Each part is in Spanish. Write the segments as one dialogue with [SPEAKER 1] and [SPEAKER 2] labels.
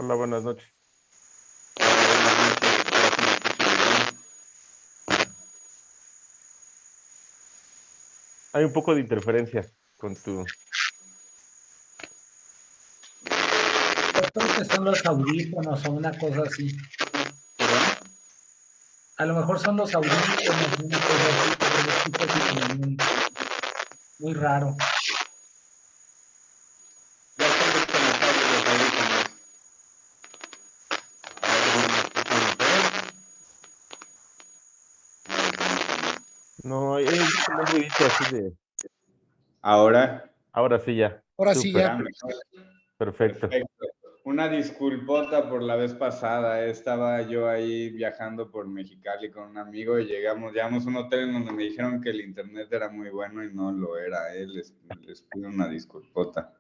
[SPEAKER 1] Hola, buenas noches.
[SPEAKER 2] Hola, buenas noches. Espero que me escuchen bien.
[SPEAKER 1] Hay un poco de interferencia con tu...
[SPEAKER 3] Yo creo que son los audífonos o una cosa así.
[SPEAKER 2] ¿Perdón?
[SPEAKER 3] A lo mejor son los audífonos o una cosa así, porque lo escucho así como muy raro.
[SPEAKER 2] Ya están desconectados los audífonos. A ver, ¿me escuchan ustedes?
[SPEAKER 1] No, hay como un ruidito así de...
[SPEAKER 2] Ahora,
[SPEAKER 1] Ahora sí ya.
[SPEAKER 3] Ahora sí
[SPEAKER 1] Súper.
[SPEAKER 3] ya.
[SPEAKER 2] ya mejor.
[SPEAKER 1] Perfecto.
[SPEAKER 2] Perfecto. Una disculpota por la vez pasada. Estaba yo ahí viajando por Mexicali con un amigo y llegamos a un hotel en donde me dijeron que el internet era muy bueno y no lo era. Les pido una disculpota.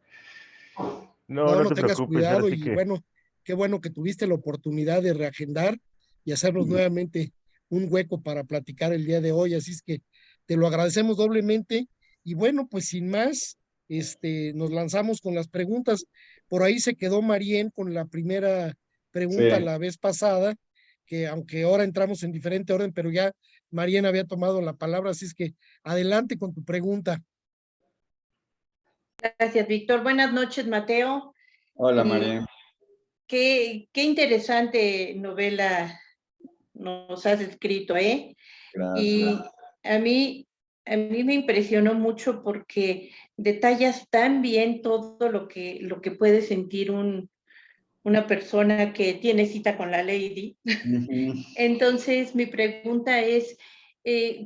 [SPEAKER 1] No,
[SPEAKER 3] No,
[SPEAKER 1] no
[SPEAKER 3] no
[SPEAKER 1] te
[SPEAKER 3] tengas
[SPEAKER 1] preocupes, ahora
[SPEAKER 3] cuidado
[SPEAKER 1] sí
[SPEAKER 3] y
[SPEAKER 1] que...
[SPEAKER 3] bueno, qué bueno que tuviste la oportunidad de reagendar y hacernos nuevamente un hueco para platicar el día de hoy. Así es que te lo agradecemos doblemente. Y bueno, pues sin más, nos lanzamos con las preguntas. Por ahí se quedó Marien con la primera pregunta
[SPEAKER 2] Sí.
[SPEAKER 3] la vez pasada, que aunque ahora entramos en diferente orden, pero ya Marien había tomado la palabra, así es que adelante con tu pregunta.
[SPEAKER 4] Gracias, Víctor. Buenas noches, Mateo.
[SPEAKER 2] Hola, María.
[SPEAKER 4] Qué interesante novela nos has escrito, ¿eh? Y
[SPEAKER 2] Gracias.
[SPEAKER 4] a mí, a mí me impresionó mucho porque detallas tan bien todo lo que puede sentir una persona que tiene cita con la Lady.
[SPEAKER 2] Ujú.
[SPEAKER 4] Entonces, mi pregunta es,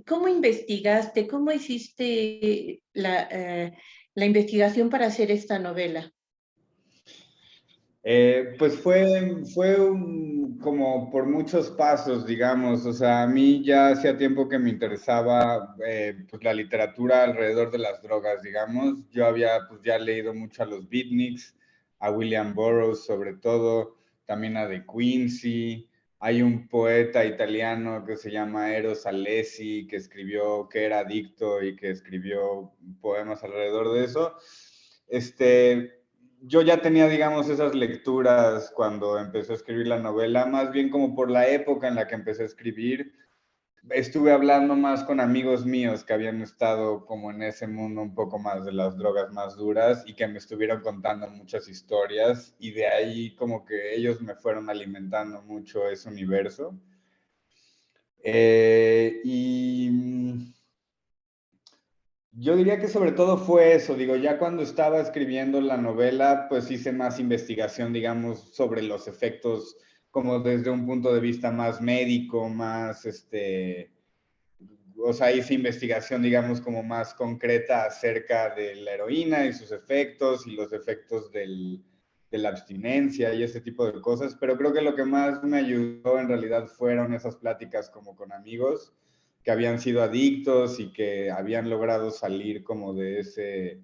[SPEAKER 4] ¿cómo investigaste, cómo hiciste la investigación para hacer esta novela?
[SPEAKER 2] Pues como por muchos pasos, digamos. O sea, a mí ya hacía tiempo que me interesaba pues la literatura alrededor de las drogas, digamos. Yo había pues ya leído mucho a los beatniks, a William Burroughs sobre todo, también a De Quincy. Hay un poeta italiano que se llama Eros Alessi, que era adicto y que escribió poemas alrededor de eso. Yo ya tenía, digamos, esas lecturas cuando empecé a escribir la novela, más bien como por la época en la que empecé a escribir. Estuve hablando más con amigos míos que habían estado como en ese mundo un poco más de las drogas más duras y que me estuvieron contando muchas historias y de ahí como que ellos me fueron alimentando mucho ese universo. Y yo diría que sobre todo fue eso, digo, ya cuando estaba escribiendo la novela, pues hice más investigación, digamos, sobre los efectos, como desde un punto de vista más médico, o sea, hice investigación, digamos, como más concreta acerca de la heroína y sus efectos y los efectos de la abstinencia y ese tipo de cosas, pero creo que lo que más me ayudó en realidad fueron esas pláticas como con amigos que habían sido adictos y que habían logrado salir como de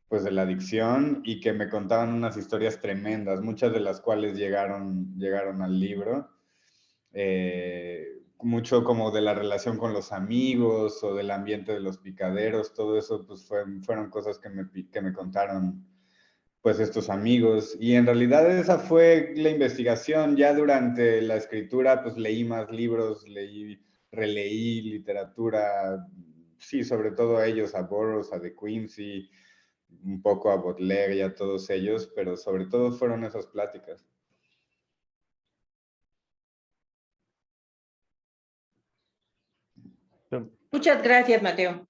[SPEAKER 2] pues de la adicción y que me contaban unas historias tremendas, muchas de las cuales llegaron al libro. Mucho como de la relación con los amigos o del ambiente de los picaderos, todo eso pues fueron cosas que me contaron pues estos amigos. Y en realidad esa fue la investigación. Ya durante la escritura pues leí más libros, releí literatura, sí, sobre todo a ellos, a Burroughs, a De Quincy, un poco a Baudelaire y a todos ellos, pero sobre todo fueron esas pláticas.
[SPEAKER 4] Muchas gracias, Mateo.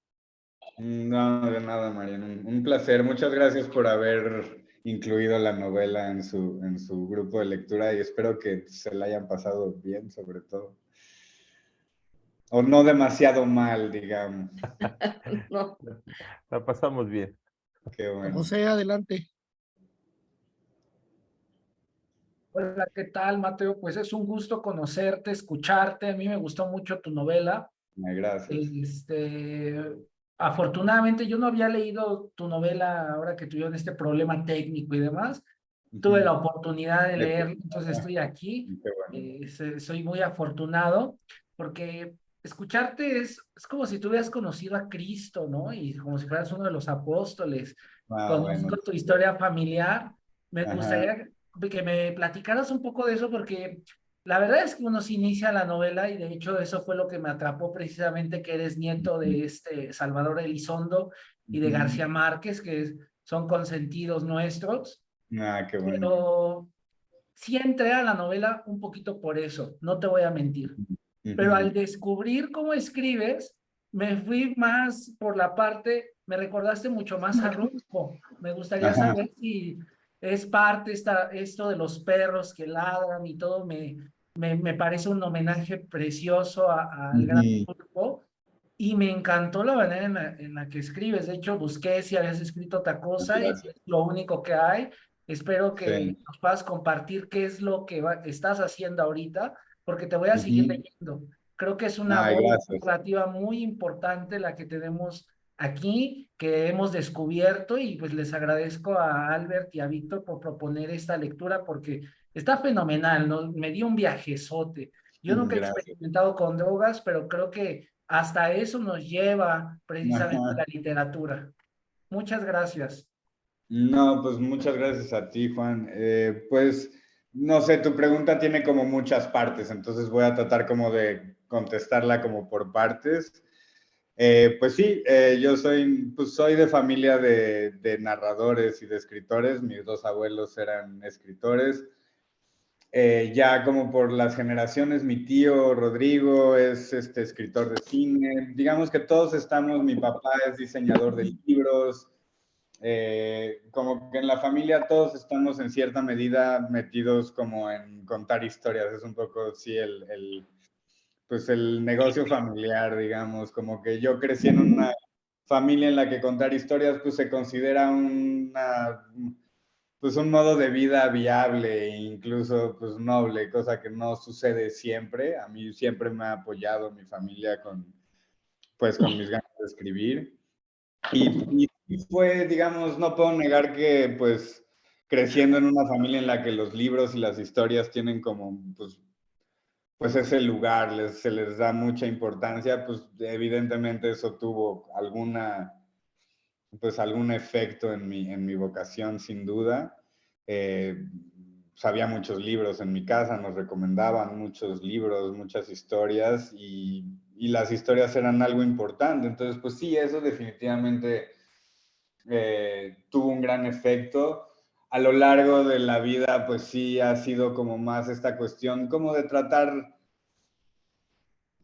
[SPEAKER 2] No, de nada, Mariana. Un placer. Muchas gracias por haber incluido la novela en su grupo de lectura y espero que se la hayan pasado bien, sobre todo. O no demasiado mal, digamos.
[SPEAKER 4] No.
[SPEAKER 1] La pasamos bien.
[SPEAKER 2] Qué bueno.
[SPEAKER 3] José, adelante.
[SPEAKER 5] Hola, ¿qué tal, Mateo? Pues es un gusto conocerte, escucharte. A mí me gustó mucho tu novela.
[SPEAKER 2] Gracias.
[SPEAKER 5] Afortunadamente yo no había leído tu novela ahora que tuvieron este problema técnico y demás. Tuve la oportunidad de leerlo, entonces estoy aquí.
[SPEAKER 2] Qué bueno.
[SPEAKER 5] Soy muy afortunado porque escucharte es como si tú hubieras conocido a Cristo, ¿no? Y como si fueras uno de los apóstoles.
[SPEAKER 2] Ah, bueno.
[SPEAKER 5] Conozco tu historia familiar. Me
[SPEAKER 2] Ajá.
[SPEAKER 5] gustaría que me platicaras un poco de eso, porque la verdad es que uno se inicia la novela y de hecho eso fue lo que me atrapó precisamente, que eres nieto de este Salvador Elizondo y de
[SPEAKER 2] Ujú.
[SPEAKER 5] García Márquez, que son consentidos nuestros,
[SPEAKER 2] Ah, qué bueno.
[SPEAKER 5] pero sí entré a la novela un poquito por eso, no te voy a mentir. Pero
[SPEAKER 2] Ujú.
[SPEAKER 5] al descubrir cómo escribes, me fui más por la parte, me recordaste mucho más a Rulfo. Me gustaría
[SPEAKER 2] Ajá.
[SPEAKER 5] saber si es parte esto de los perros que ladran y todo, me parece un homenaje precioso al gran
[SPEAKER 2] Ujú.
[SPEAKER 5] Rulfo. Y me encantó la manera en la que escribes. De hecho, busqué si habías escrito otra cosa y
[SPEAKER 2] Gracias.
[SPEAKER 5] es lo único que hay. Espero que
[SPEAKER 2] Sí.
[SPEAKER 5] nos puedas compartir qué es lo que estás haciendo ahorita, porque te voy a seguir
[SPEAKER 2] Ujú.
[SPEAKER 5] leyendo. Creo que es una
[SPEAKER 2] Ay,
[SPEAKER 5] voz
[SPEAKER 2] gracias.
[SPEAKER 5] narrativa muy importante la que tenemos aquí, que hemos descubierto, y pues les agradezco a Albert y a Víctor por proponer esta lectura porque está fenomenal, ¿no? Me dio un viajezote. Yo nunca he
[SPEAKER 2] Gracias.
[SPEAKER 5] experimentado con drogas, pero creo que hasta eso nos lleva precisamente la
[SPEAKER 2] Ajá.
[SPEAKER 5] literatura. Muchas gracias.
[SPEAKER 2] No, pues muchas gracias a ti, Juan. Pues no sé, tu pregunta tiene como muchas partes, entonces voy a tratar como de contestarla como por partes. Pues sí, yo soy, pues soy de familia de narradores y de escritores. Mis dos abuelos eran escritores. Ya como por las generaciones, mi tío Rodrigo es escritor de cine. Digamos que todos estamos, mi papá es diseñador de libros. Como que en la familia todos estamos en cierta medida metidos como en contar historias. Es un poco, sí, pues el negocio familiar, digamos. Como que yo crecí en una familia en la que contar historias pues se considera pues un modo de vida viable e incluso pues noble, cosa que no sucede siempre. A mí siempre me ha apoyado mi familia pues con mis ganas de escribir. Y fue, digamos, no puedo negar que pues creciendo en una familia en la que los libros y las historias tienen como pues ese lugar, se les da mucha importancia, pues evidentemente eso tuvo pues algún efecto en mi vocación, sin duda. Eh, Había muchos libros en mi casa, nos recomendaban muchos libros, muchas historias y las historias eran algo importante. Entonces, pues sí, eso definitivamente tuvo un gran efecto. A lo largo de la vida, pues sí ha sido como más esta cuestión como de tratar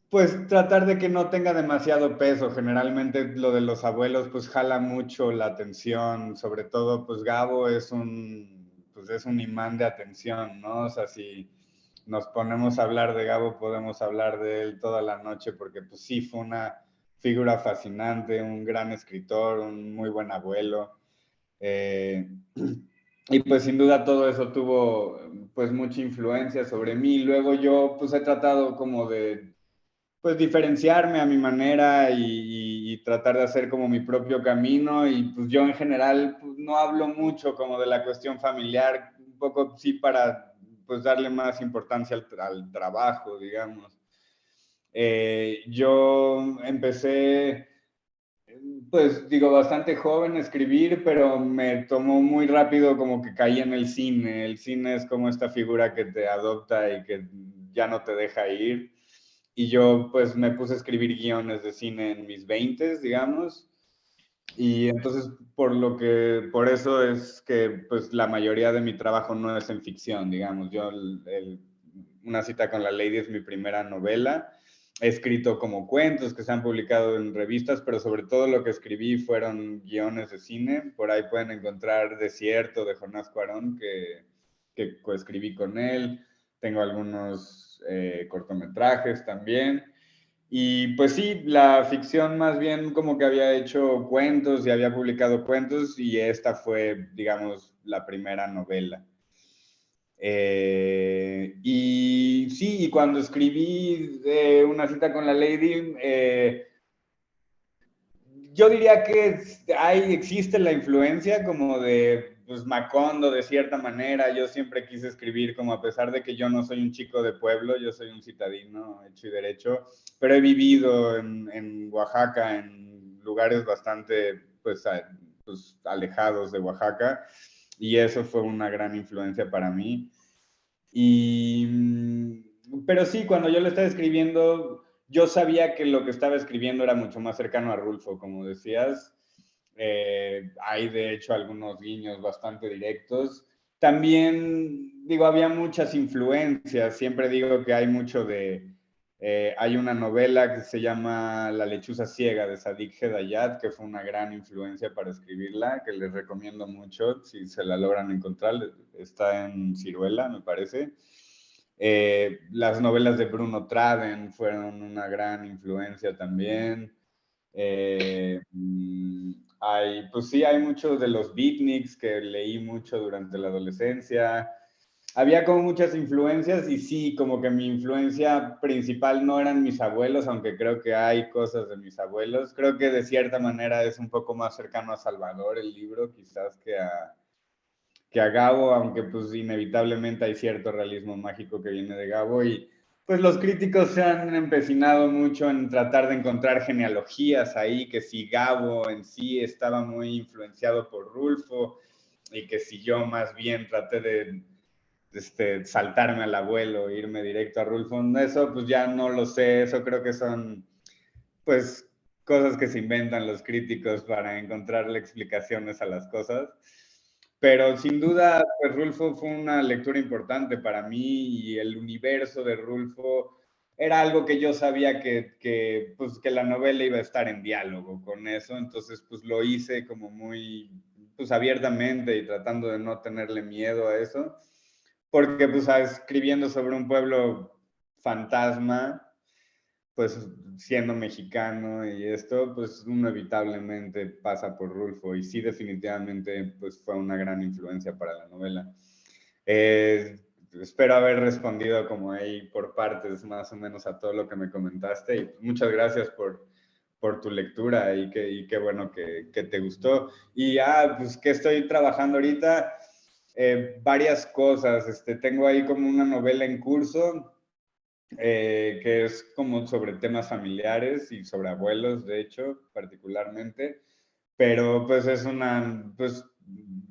[SPEAKER 2] pues tratar de que no tenga demasiado peso. Generalmente lo de los abuelos pues jala mucho la atención, sobre todo pues Gabo pues es un imán de atención, ¿no? O sea, si nos ponemos a hablar de Gabo podemos hablar de él toda la noche porque pues sí fue una figura fascinante, un gran escritor, un muy buen abuelo. Eh, y pues sin duda todo eso tuvo pues mucha influencia sobre mí. Luego yo pues he tratado como de pues diferenciarme a mi manera y tratar de hacer como mi propio camino y pues yo en general pues, no hablo mucho como de la cuestión familiar, un poco sí para pues darle más importancia al trabajo, digamos. Yo empecé pues digo, bastante joven escribir, pero me tomó muy rápido como que caí en el cine. El cine es como esta figura que te adopta y que ya no te deja ir. Y yo pues me puse a escribir guiones de cine en mis 20, digamos. Y entonces por eso es que pues la mayoría de mi trabajo no es en ficción, digamos. Yo Una cita con la Lady es mi primera novela. He escrito como cuentos que se han publicado en revistas, pero sobre todo lo que escribí fueron guiones de cine. Por ahí pueden encontrar Desierto de Jonás Cuarón, que coescribí con él. Tengo algunos cortometrajes también. Y pues sí, la ficción más bien como que había hecho cuentos y había publicado cuentos y esta fue, digamos, la primera novela. Y sí, y cuando escribí Una cita con la Lady, yo diría que ahí existe la influencia como de pues, Macondo de cierta manera. Yo siempre quise escribir como a pesar de que yo no soy un chico de pueblo, yo soy un citadino hecho y derecho, pero he vivido en Oaxaca, en lugares bastante pues alejados de Oaxaca. y eso fue una gran influencia para mí. Pero sí, cuando yo lo estaba escribiendo, yo sabía que lo que estaba escribiendo era mucho más cercano a Rulfo, como decías. Hay de hecho algunos guiños bastante directos. También, digo, había muchas influencias. Siempre digo que hay mucho de... hay una novela que se llama La lechuza ciega de Sadiq Hedayat, que fue una gran influencia para escribirla, que les recomiendo mucho si se la logran encontrar. Está en Ciruela, me parece. Las novelas de Bruno Traden fueron una gran influencia también. Pues sí, hay muchos de los beatniks que leí mucho durante la adolescencia. Había como muchas influencias y sí, como que mi influencia principal no eran mis abuelos, aunque creo que hay cosas de mis abuelos. Creo que de cierta manera es un poco más cercano a Salvador el libro, quizás que a Gabo, aunque pues inevitablemente hay cierto realismo mágico que viene de Gabo y pues los críticos se han empecinado mucho en tratar de encontrar genealogías ahí, que si Gabo en sí estaba muy influenciado por Rulfo y que si yo más bien traté de saltarme al abuelo e irme directo a Rulfo, eso pues ya no lo sé, eso creo que son pues cosas que se inventan los críticos para encontrarle explicaciones a las cosas. Pero sin duda, pues Rulfo fue una lectura importante para mí y el universo de Rulfo era algo que yo sabía pues, que la novela iba a estar en diálogo con eso, entonces pues lo hice como muy pues, abiertamente y tratando de no tenerle miedo a eso, porque pues escribiendo sobre un pueblo fantasma, pues siendo mexicano y esto, pues uno inevitablemente pasa por Rulfo y sí definitivamente pues fue una gran influencia para la novela. Espero haber respondido como ahí por partes más o menos a todo lo que me comentaste y muchas gracias por tu lectura y qué bueno que te gustó. Y pues que estoy trabajando ahorita, varias cosas, tengo ahí como una novela en curso, que es como sobre temas familiares y sobre abuelos, de hecho, particularmente, pero pues pues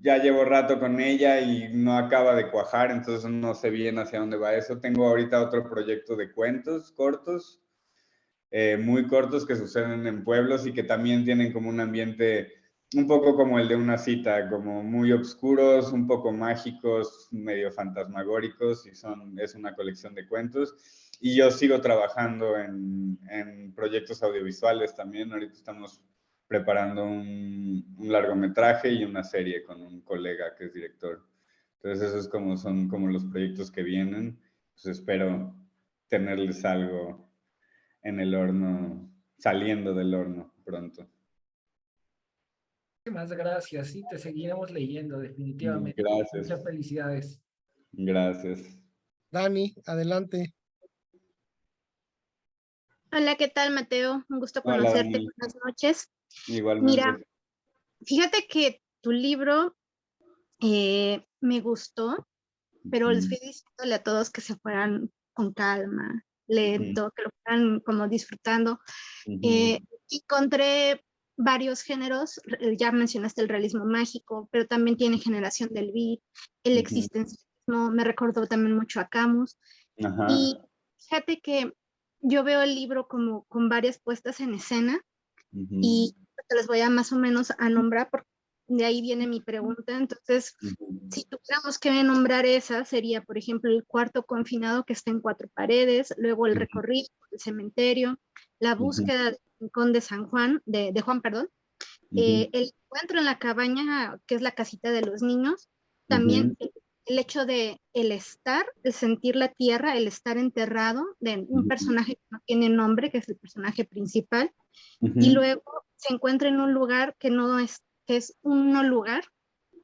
[SPEAKER 2] ya llevo rato con ella y no acaba de cuajar, entonces no sé bien hacia dónde va eso. Tengo ahorita otro proyecto de cuentos cortos, muy cortos que suceden en pueblos y que también tienen como un ambiente un poco como el de una cita, como muy oscuros, un poco mágicos, medio fantasmagóricos, y es una colección de cuentos. Y yo sigo trabajando en proyectos audiovisuales también. Ahorita estamos preparando un largometraje y una serie con un colega que es director. Entonces esos son como los proyectos que vienen. Pues espero tenerles algo en el horno, saliendo del horno pronto.
[SPEAKER 5] Muchísimas gracias, sí, te seguiremos leyendo definitivamente.
[SPEAKER 2] Gracias.
[SPEAKER 5] Muchas felicidades.
[SPEAKER 2] Gracias.
[SPEAKER 3] Dani, adelante.
[SPEAKER 6] Hola, ¿qué tal, Mateo? Un gusto
[SPEAKER 2] Hola,
[SPEAKER 6] conocerte.
[SPEAKER 2] Dani.
[SPEAKER 6] Buenas noches.
[SPEAKER 2] Igualmente.
[SPEAKER 6] Mira, fíjate que tu libro me gustó, pero les fui diciéndole a todos que se fueran con calma, lento, que lo fueran como disfrutando. Encontré varios géneros, ya mencionaste el realismo mágico, pero también tiene generación del beat, el existencialismo, me recordó también mucho a Camus.
[SPEAKER 2] Ajá.
[SPEAKER 6] Y fíjate que yo veo el libro como con varias puestas en escena y te les voy a más o menos a nombrar porque de ahí viene mi pregunta. Entonces, si tuviéramos que nombrar esa, sería, por ejemplo, el cuarto confinado que está en 4 paredes, luego el recorrido, el cementerio, la búsqueda del rincón de San Juan, de Juan, perdón, el encuentro en la cabaña, que es la casita de los niños, también el hecho de el estar, el sentir la tierra, el estar enterrado de un personaje que no tiene nombre, que es el personaje principal, y luego se encuentra en un lugar que no es, que es un no lugar,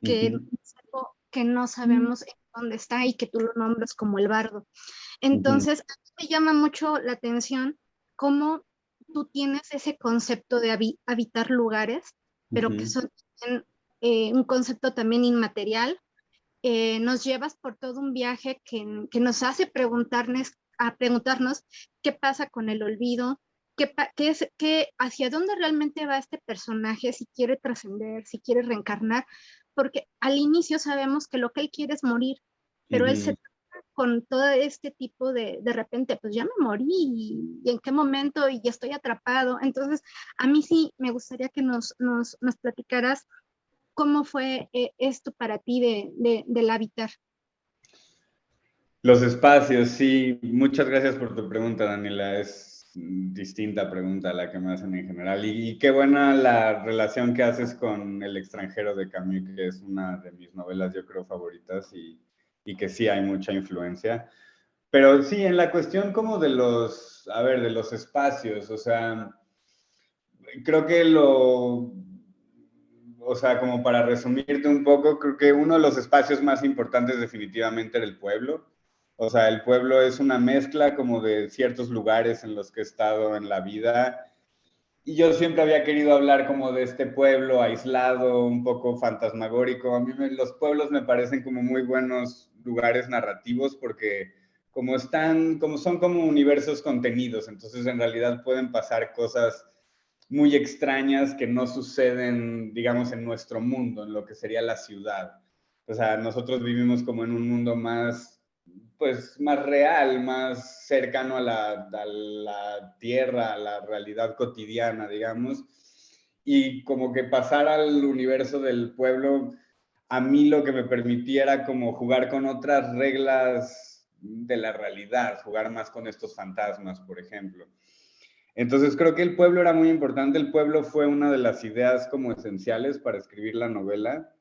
[SPEAKER 6] que es algo que no sabemos en dónde está y que tú lo nombras como el bardo. Entonces, a mí me llama mucho la atención cómo tú tienes ese concepto de habitar lugares, pero que son un concepto también inmaterial. Nos llevas por todo un viaje que nos hace preguntarnos qué pasa con el olvido, hacia dónde realmente va este personaje, si quiere trascender, si quiere reencarnar, porque al inicio sabemos que lo que él quiere es morir, pero él se topa con todo este tipo de repente, pues ya me morí, y en qué momento, y ya estoy atrapado. Entonces, a mí sí me gustaría que nos platicaras cómo fue esto para ti del habitar.
[SPEAKER 2] Los espacios, sí. Muchas gracias por tu pregunta, Daniela. Es distinta pregunta a la que me hacen en general. Y qué buena la relación que haces con El extranjero de Camus, que es una de mis novelas, yo creo, favoritas, y que sí hay mucha influencia. Pero sí, en la cuestión como de los, a ver, de los espacios, o sea, creo que o sea, como para resumirte un poco, creo que uno de los espacios más importantes definitivamente era el pueblo. O sea, el pueblo es una mezcla como de ciertos lugares en los que he estado en la vida. Y yo siempre había querido hablar como de este pueblo aislado, un poco fantasmagórico. A mí los pueblos me parecen como muy buenos lugares narrativos porque como son como universos contenidos, entonces en realidad pueden pasar cosas muy extrañas que no suceden, digamos, en nuestro mundo, en lo que sería la ciudad. O sea, nosotros vivimos como en un mundo más, pues, más real, más cercano a la tierra, a la realidad cotidiana, digamos. Y como que pasar al universo del pueblo, a mí lo que me permitía era como jugar con otras reglas de la realidad, jugar más con estos fantasmas, por ejemplo. Entonces creo que el pueblo era muy importante. El pueblo fue una de las ideas como esenciales para escribir la novela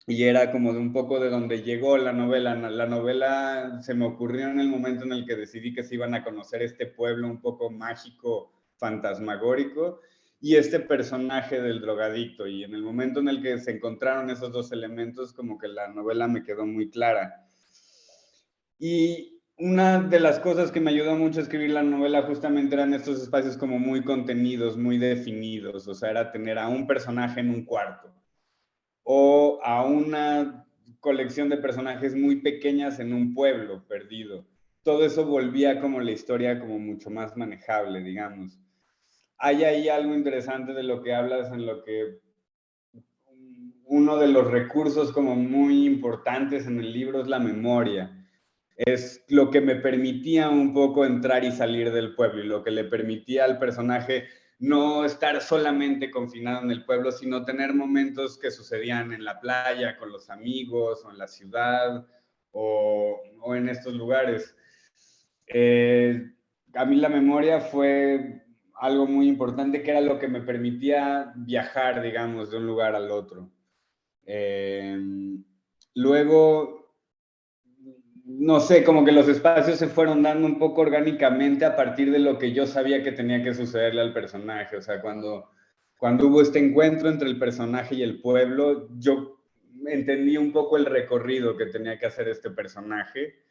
[SPEAKER 2] y era como de un poco de donde llegó la novela. La novela se me ocurrió en el momento en el que decidí que se iban a conocer este pueblo un poco mágico, fantasmagórico, y este personaje del drogadicto. Y en el momento en el que se encontraron esos dos elementos, como que la novela me quedó muy clara. Y una de las cosas que me ayudó mucho a escribir la novela justamente eran estos espacios como muy contenidos, muy definidos. O sea, era tener a un personaje en un cuarto o a una colección de personajes muy pequeñas en un pueblo perdido. Todo eso volvía como la historia como mucho más manejable, digamos. Hay ahí algo interesante de lo que hablas, en lo que uno de los recursos como muy importantes en el libro es la memoria. Es lo que me permitía un poco entrar y salir del pueblo y lo que le permitía al personaje no estar solamente confinado en el pueblo, sino tener momentos que sucedían en la playa, con los amigos, o en la ciudad, o en estos lugares. A mí la memoria fue algo muy importante, que era lo que me permitía viajar, digamos, de un lugar al otro. Luego, no sé, como que los espacios se fueron dando un poco orgánicamente a partir de lo que yo sabía que tenía que sucederle al personaje. O sea, cuando hubo este encuentro entre el personaje y el pueblo, yo entendí un poco el recorrido que tenía que hacer este personaje.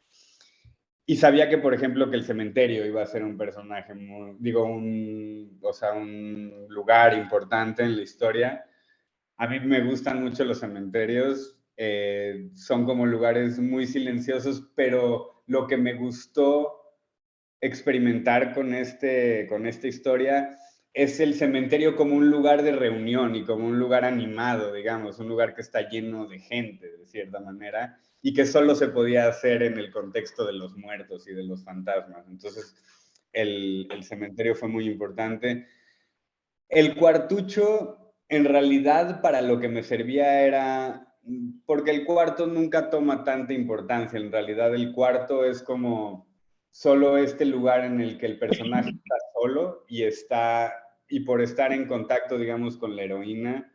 [SPEAKER 2] Y sabía que, por ejemplo, que el cementerio iba a ser un personaje, o sea, un lugar importante en la historia. A mí me gustan mucho los cementerios, son como lugares muy silenciosos, pero lo que me gustó experimentar con esta historia es el cementerio como un lugar de reunión y como un lugar animado, digamos, un lugar que está lleno de gente, de cierta manera, y que solo se podía hacer en el contexto de los muertos y de los fantasmas. Entonces, el cementerio fue muy importante. El cuartucho, en realidad, para lo que me servía era, porque el cuarto nunca toma tanta importancia, en realidad el cuarto es como solo este lugar en el que el personaje está solo y por estar en contacto, digamos, con la heroína,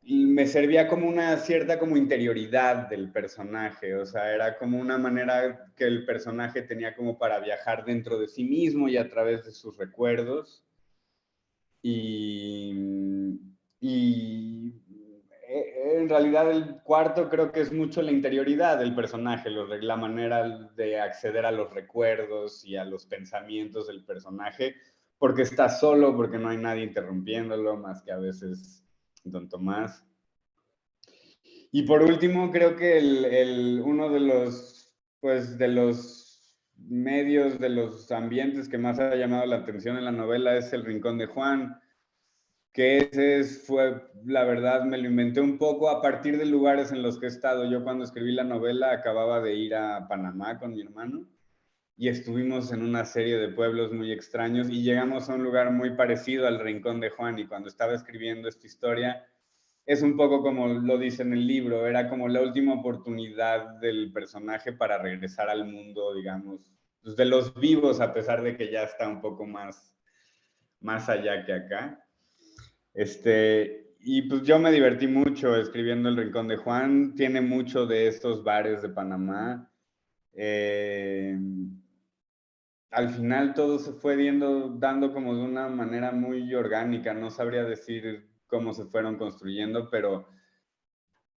[SPEAKER 2] y me servía como una cierta como interioridad del personaje, o sea, era como una manera que el personaje tenía como para viajar dentro de sí mismo y a través de sus recuerdos. Y en realidad el cuarto creo que es mucho la interioridad del personaje, la manera de acceder a los recuerdos y a los pensamientos del personaje, porque está solo, porque no hay nadie interrumpiéndolo, más que a veces don Tomás. Y por último, creo que uno de los medios, de los ambientes que más ha llamado la atención en la novela es el Rincón de Juan. que fue, la verdad, me lo inventé un poco a partir de lugares en los que he estado. Yo cuando escribí la novela acababa de ir a Panamá con mi hermano y estuvimos en una serie de pueblos muy extraños y llegamos a un lugar muy parecido al Rincón de Juan, y cuando estaba escribiendo esta historia es un poco como lo dice en el libro, era como la última oportunidad del personaje para regresar al mundo, digamos, pues de los vivos, a pesar de que ya está un poco más allá que acá. Y pues yo me divertí mucho escribiendo El Rincón de Juan, tiene mucho de estos bares de Panamá. Al final todo se fue dando como de una manera muy orgánica, no sabría decir cómo se fueron construyendo, pero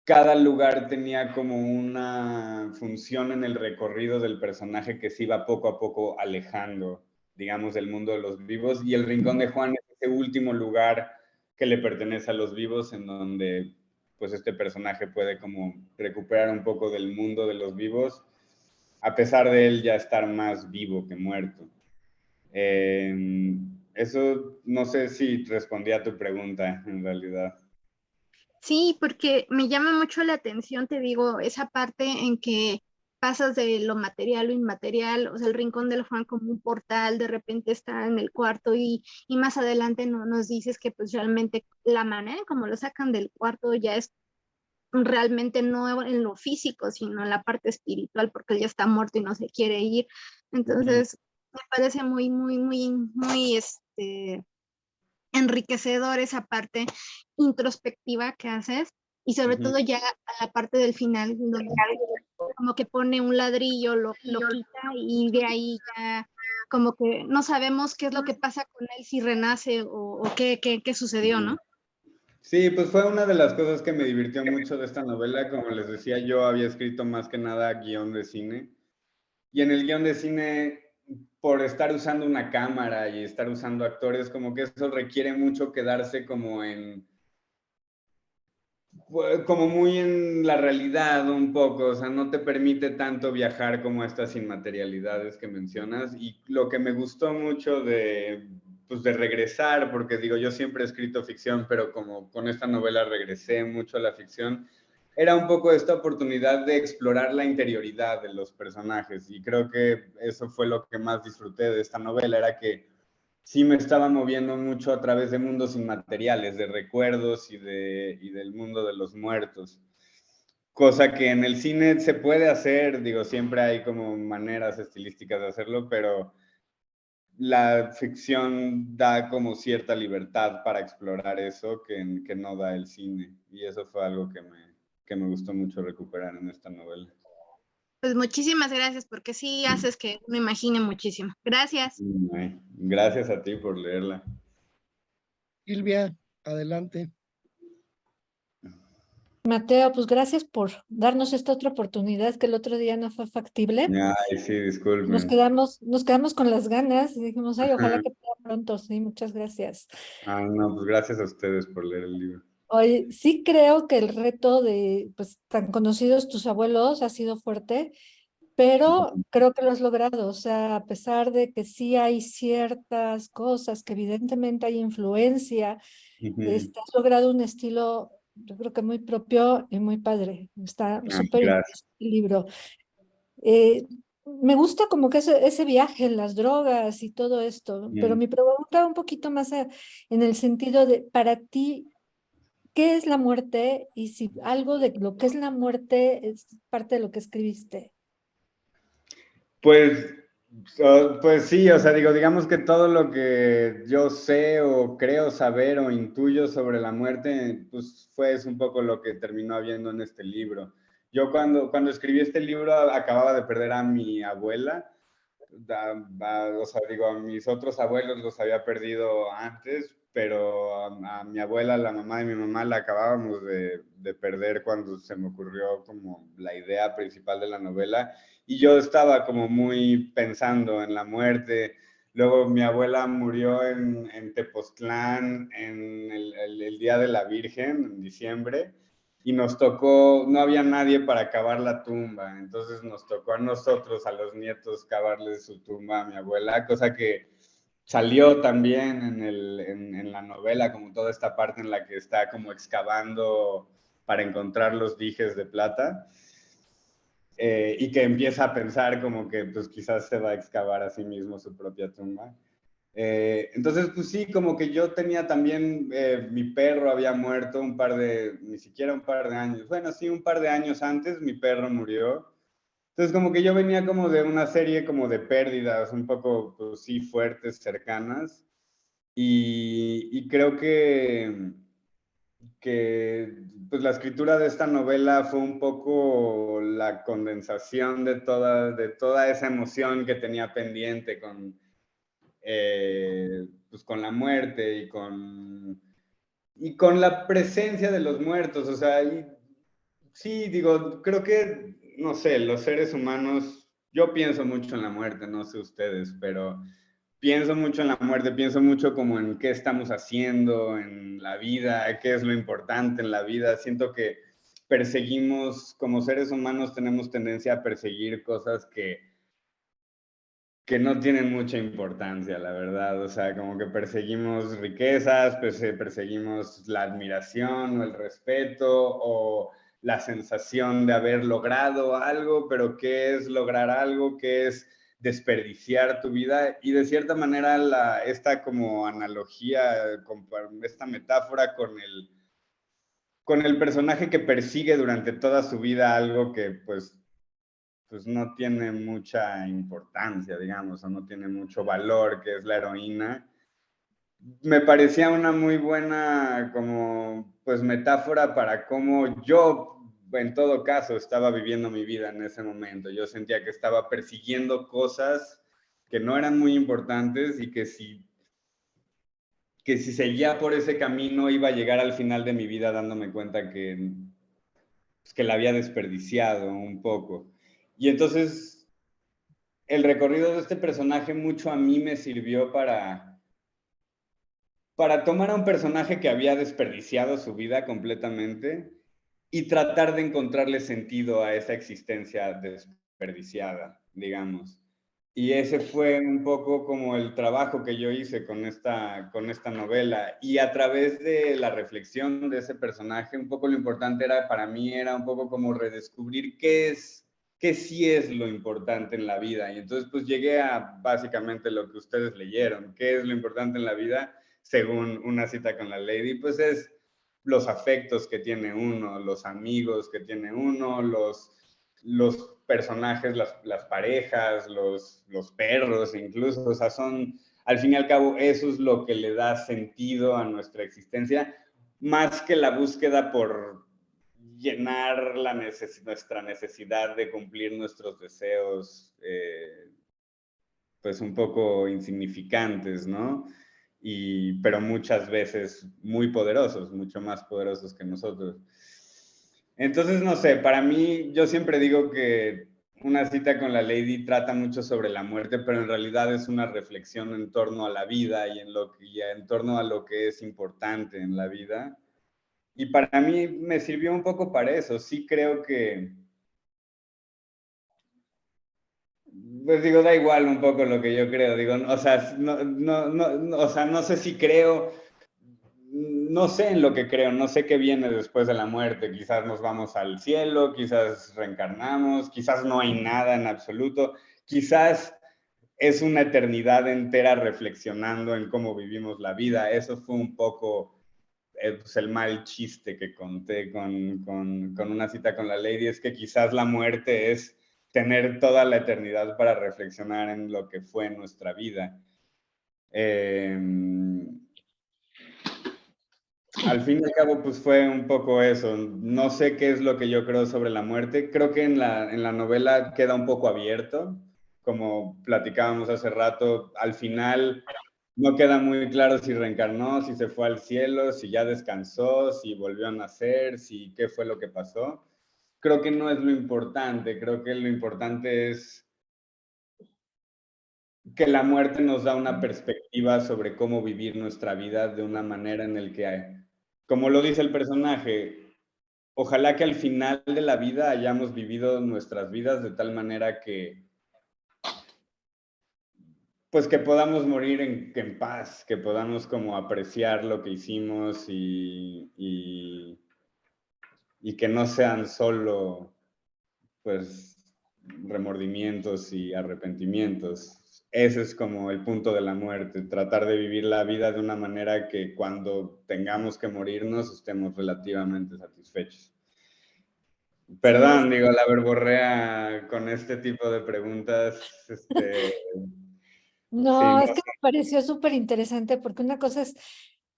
[SPEAKER 2] cada lugar tenía como una función en el recorrido del personaje que se iba poco a poco alejando, digamos, del mundo de los vivos, y el Rincón de Juan es ese último lugar que le pertenece a los vivos, en donde pues este personaje puede como recuperar un poco del mundo de los vivos, a pesar de él ya estar más vivo que muerto. Eso no sé si respondí a tu pregunta en realidad.
[SPEAKER 6] Sí, porque me llama mucho la atención, te digo, esa parte en que pasas de lo material a lo inmaterial, o sea, el Rincón del Juan como un portal, de repente está en el cuarto y más adelante no nos dices que pues realmente la manera en como lo sacan del cuarto ya es realmente no en lo físico, sino en la parte espiritual, porque él ya está muerto y no se quiere ir. Entonces, me parece muy, enriquecedor esa parte introspectiva que haces y sobre todo ya a la parte del final, donde como que pone un ladrillo, lo quita y de ahí ya como que no sabemos qué es lo que pasa con él, si renace o qué sucedió, ¿no?
[SPEAKER 2] Sí, pues fue una de las cosas que me divirtió mucho de esta novela. Como les decía, yo había escrito más que nada guión de cine. Y en el guión de cine, por estar usando una cámara y estar usando actores, como que eso requiere mucho quedarse como muy en la realidad un poco, o sea, no te permite tanto viajar como estas inmaterialidades que mencionas. Y lo que me gustó mucho pues de regresar, porque digo, yo siempre he escrito ficción, pero como con esta novela regresé mucho a la ficción, era un poco esta oportunidad de explorar la interioridad de los personajes, y creo que eso fue lo que más disfruté de esta novela, era que sí me estaba moviendo mucho a través de mundos inmateriales, de recuerdos y del mundo de los muertos. Cosa que en el cine se puede hacer, digo, siempre hay como maneras estilísticas de hacerlo, pero la ficción da como cierta libertad para explorar eso que no da el cine. Y eso fue algo que me gustó mucho recuperar en esta novela.
[SPEAKER 6] Pues muchísimas gracias, porque sí haces que me imagine muchísimo. Gracias.
[SPEAKER 2] Gracias a ti por leerla.
[SPEAKER 3] Silvia, adelante.
[SPEAKER 7] Mateo, pues gracias por darnos esta otra oportunidad que el otro día no fue factible.
[SPEAKER 2] Ay, sí, disculpen.
[SPEAKER 7] Nos quedamos con las ganas y dijimos, ay, ojalá que pueda pronto. Sí, muchas gracias.
[SPEAKER 2] Ah, no, pues gracias a ustedes por leer el libro.
[SPEAKER 7] Oye, sí creo que el reto de, pues, tan conocidos tus abuelos ha sido fuerte, pero creo que lo has logrado. O sea, a pesar de que sí hay ciertas cosas que evidentemente hay influencia, has logrado un estilo, yo creo que muy propio y muy padre. Está súper
[SPEAKER 2] Gracias.
[SPEAKER 7] el libro. Eh, Me gusta como que ese viaje en las drogas y todo esto, pero mi pregunta va un poquito más en el sentido de, para ti, ¿qué es la muerte? Y si algo de lo que es la muerte es parte de lo que escribiste.
[SPEAKER 2] Pues, pues sí, o sea, digamos que todo lo que yo sé o creo saber o intuyo sobre la muerte, pues es un poco lo que terminó habiendo en este libro. Yo cuando escribí este libro acababa de perder a mi abuela, o sea, digo, a mis otros abuelos los había perdido antes, pero a mi abuela, la mamá de mi mamá, la acabábamos de perder cuando se me ocurrió como la idea principal de la novela, y yo estaba como muy pensando en la muerte. Luego mi abuela murió en Tepoztlán en el Día de la Virgen, en diciembre, y nos tocó, no había nadie para cavar la tumba, entonces nos tocó a nosotros, a los nietos, cavarle su tumba a mi abuela, cosa que salió también en la novela, como toda esta parte en la que está como excavando para encontrar los dijes de plata, y que empieza a pensar como que pues quizás se va a excavar a sí mismo su propia tumba. Entonces, pues sí, como que yo tenía también, mi perro había muerto ni siquiera un par de años, bueno, sí, un par de años antes mi perro murió. Entonces, como que yo venía como de una serie como de pérdidas un poco, pues sí, fuertes, cercanas. Y creo que pues la escritura de esta novela fue un poco la condensación de toda esa emoción que tenía pendiente pues con la muerte y con la presencia de los muertos. O sea, sí, digo, creo que, no sé, los seres humanos, yo pienso mucho en la muerte, no sé ustedes, pero pienso mucho en la muerte, pienso mucho como en qué estamos haciendo en la vida, qué es lo importante en la vida. Siento que perseguimos, como seres humanos, tenemos tendencia a perseguir cosas que no tienen mucha importancia, la verdad. O sea, como que perseguimos riquezas, perseguimos la admiración o el respeto o la sensación de haber logrado algo, pero ¿qué es lograr algo? ¿Qué es desperdiciar tu vida? Y de cierta manera esta como analogía, esta metáfora con el personaje que persigue durante toda su vida algo que pues no tiene mucha importancia, digamos, o no tiene mucho valor, que es la heroína. Me parecía una muy buena como pues metáfora para cómo yo en todo caso estaba viviendo mi vida en ese momento. Yo sentía que estaba persiguiendo cosas que no eran muy importantes y que si seguía por ese camino iba a llegar al final de mi vida dándome cuenta pues, que la había desperdiciado un poco. Y entonces el recorrido de este personaje mucho a mí me sirvió para tomar a un personaje que había desperdiciado su vida completamente y tratar de encontrarle sentido a esa existencia desperdiciada, digamos. Y ese fue un poco como el trabajo que yo hice con esta novela. Y a través de la reflexión de ese personaje, un poco lo importante para mí era un poco como redescubrir qué sí es lo importante en la vida. Y entonces pues llegué a básicamente lo que ustedes leyeron. ¿Qué es lo importante en la vida? Según Una cita con la Lady, pues es los afectos que tiene uno, los amigos que tiene uno, los personajes, las parejas, los perros incluso. O sea, al fin y al cabo, eso es lo que le da sentido a nuestra existencia, más que la búsqueda por llenar nuestra necesidad de cumplir nuestros deseos, pues un poco insignificantes, ¿no? Pero muchas veces muy poderosos, mucho más poderosos que nosotros. Entonces, no sé, para mí, yo siempre digo que Una cita con la Lady trata mucho sobre la muerte, pero en realidad es una reflexión en torno a la vida y en torno a lo que es importante en la vida. Y para mí me sirvió un poco para eso. Sí creo que, pues digo, da igual un poco lo que yo creo. Digo, o sea, o sea, no sé si creo, no sé en lo que creo, no sé qué viene después de la muerte. Quizás nos vamos al cielo, quizás reencarnamos, quizás no hay nada en absoluto, quizás es una eternidad entera reflexionando en cómo vivimos la vida. Eso fue un poco pues el mal chiste que conté con Una cita con la Lady, es que quizás la muerte es tener toda la eternidad para reflexionar en lo que fue nuestra vida. Al fin y al cabo, pues fue un poco eso. No sé qué es lo que yo creo sobre la muerte. Creo que en la novela queda un poco abierto, como platicábamos hace rato. Al final no queda muy claro si reencarnó, si se fue al cielo, si ya descansó, si volvió a nacer, si qué fue lo que pasó. Creo que no es lo importante. Creo que lo importante es que la muerte nos da una perspectiva sobre cómo vivir nuestra vida de una manera en el que, como lo dice el personaje, ojalá que al final de la vida hayamos vivido nuestras vidas de tal manera que pues que podamos morir en paz, que podamos como apreciar lo que hicimos y que no sean solo, pues, remordimientos y arrepentimientos. Ese es como el punto de la muerte, tratar de vivir la vida de una manera que cuando tengamos que morirnos estemos relativamente satisfechos. Perdón, digo, la verborrea con este tipo de preguntas,
[SPEAKER 7] No,
[SPEAKER 2] sí,
[SPEAKER 7] es
[SPEAKER 2] no
[SPEAKER 7] que
[SPEAKER 2] sé.
[SPEAKER 7] me pareció súper interesante porque una cosa es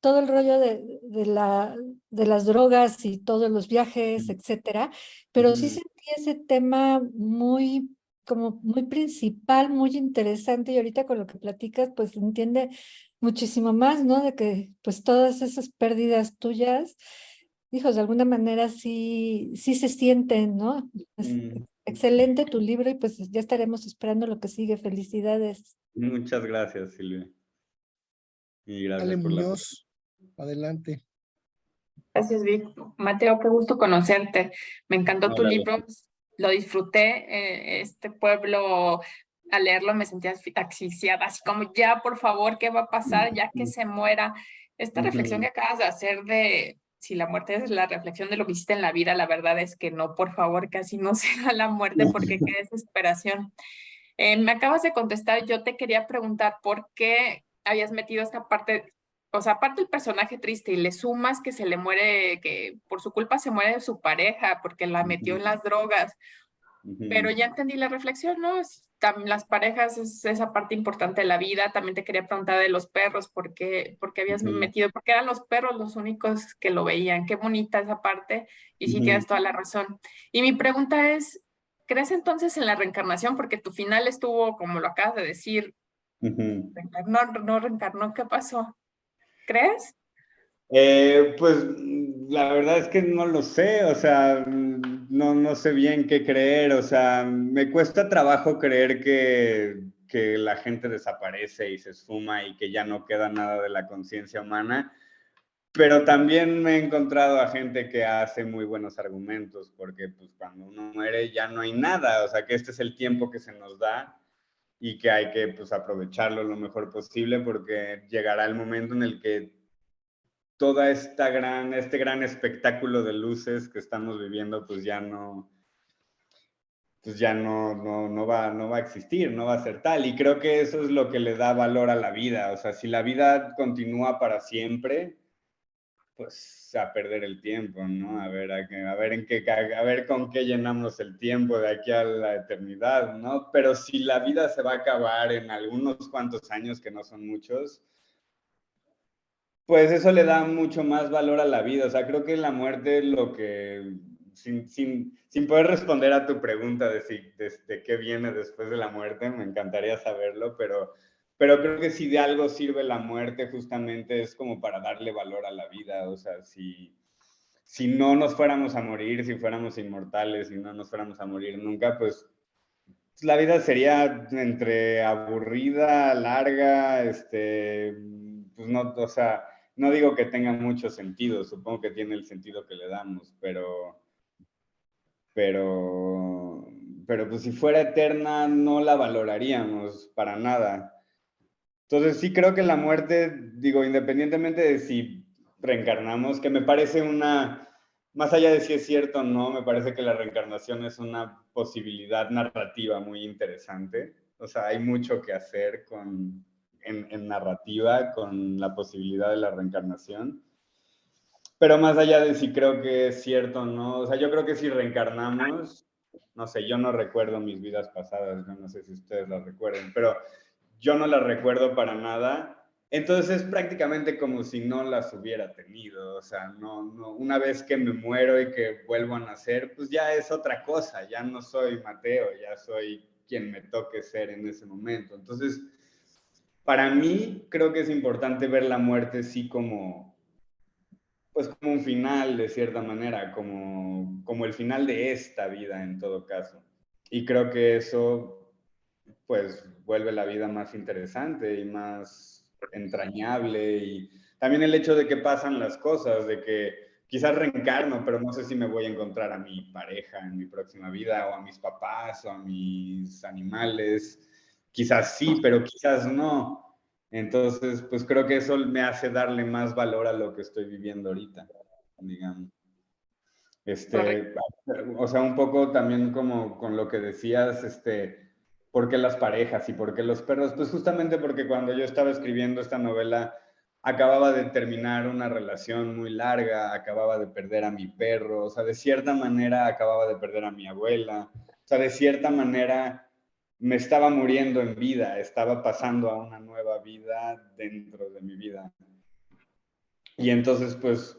[SPEAKER 7] todo el rollo de las drogas y todos los viajes, etcétera, pero sí sentí ese tema muy, como muy principal, muy interesante y ahorita con lo que platicas, pues se entiende muchísimo más, ¿no? De que pues todas esas pérdidas tuyas, hijos, de alguna manera sí se sienten, ¿no? Es excelente tu libro y pues ya estaremos esperando lo que sigue. Felicidades.
[SPEAKER 2] Muchas gracias, Silvia. Y gracias
[SPEAKER 3] Ale
[SPEAKER 2] por la...
[SPEAKER 3] Muñoz, adelante.
[SPEAKER 8] Gracias, Vic. Mateo, qué gusto conocerte. Me encantó tu
[SPEAKER 2] Órale.
[SPEAKER 8] libro, lo disfruté. Este pueblo, al leerlo me sentía asfixiada, así como ya, por favor, ¿qué va a pasar? Ya que se muera. Esta reflexión que acabas de hacer de si la muerte es la reflexión de lo que hiciste en la vida, la verdad es que no, por favor, casi no sea la muerte porque qué desesperación. Me acabas de contestar, yo te quería preguntar por qué habías metido esta parte, o sea, aparte el personaje triste y le sumas que se le muere, que por su culpa se muere su pareja porque la metió en las drogas, pero ya entendí la reflexión, ¿no? Las parejas es esa parte importante de la vida. También te quería preguntar de los perros, por qué habías metido? Porque eran los perros los únicos que lo veían. Qué bonita esa parte y sí tienes toda la razón. Y mi pregunta es, ¿crees entonces en la reencarnación? Porque tu final estuvo, como lo acabas de decir, reencarnó, no reencarnó, ¿qué pasó? ¿Crees?
[SPEAKER 2] Pues la verdad es que no lo sé, o sea, no sé bien qué creer, o sea, me cuesta trabajo creer que la gente desaparece y se esfuma y que ya no queda nada de la conciencia humana, pero también me he encontrado a gente que hace muy buenos argumentos, porque pues cuando uno muere ya no hay nada, o sea, que este es el tiempo que se nos da y que hay que pues aprovecharlo lo mejor posible porque llegará el momento en el que toda este gran espectáculo de luces que estamos viviendo, pues ya no va a existir, no va a ser tal. Y creo que eso es lo que le da valor a la vida. O sea, si la vida continúa para siempre, pues a perder el tiempo, ¿no? A ver con qué llenamos el tiempo de aquí a la eternidad, ¿no? Pero si la vida se va a acabar en algunos cuantos años, que no son muchos, pues eso le da mucho más valor a la vida. O sea, creo que la muerte lo que, sin poder responder a tu pregunta de qué viene después de la muerte, me encantaría saberlo, pero creo que si de algo sirve la muerte justamente es como para darle valor a la vida. O sea, si no nos fuéramos a morir, si fuéramos inmortales, si no nos fuéramos a morir nunca, pues la vida sería entre aburrida, larga, pues no, o sea, no digo que tenga mucho sentido, supongo que tiene el sentido que le damos, pero, pero pues si fuera eterna no la valoraríamos para nada. Entonces sí creo que la muerte, digo, independientemente de si reencarnamos, que me parece más allá de si es cierto o no, me parece que la reencarnación es una posibilidad narrativa muy interesante. O sea, hay mucho que hacer en narrativa con la posibilidad de la reencarnación. Pero más allá de si creo que es cierto o no, o sea, yo creo que si reencarnamos, no sé, yo no recuerdo mis vidas pasadas, yo no sé si ustedes las recuerden, pero yo no las recuerdo para nada. Entonces es prácticamente como si no las hubiera tenido, o sea, una vez que me muero y que vuelvo a nacer, pues ya es otra cosa, ya no soy Mateo, ya soy quien me toque ser en ese momento. Entonces, para mí creo que es importante ver la muerte sí pues como un final de cierta manera, como el final de esta vida en todo caso. Y creo que eso pues vuelve la vida más interesante y más entrañable y también el hecho de que pasan las cosas, de que quizás reencarno, pero no sé si me voy a encontrar a mi pareja en mi próxima vida o a mis papás o a mis animales. quizás sí, pero quizás no. Entonces, pues creo que eso me hace darle más valor a lo que estoy viviendo ahorita, digamos. O sea, un poco también como con lo que decías, ¿por qué las parejas y por qué los perros? Pues justamente porque cuando yo estaba escribiendo esta novela, acababa de terminar una relación muy larga, acababa de perder a mi perro, o sea, de cierta manera acababa de perder a mi abuela, o sea, de cierta manera me estaba muriendo en vida, estaba pasando a una nueva vida dentro de mi vida. Y entonces, pues,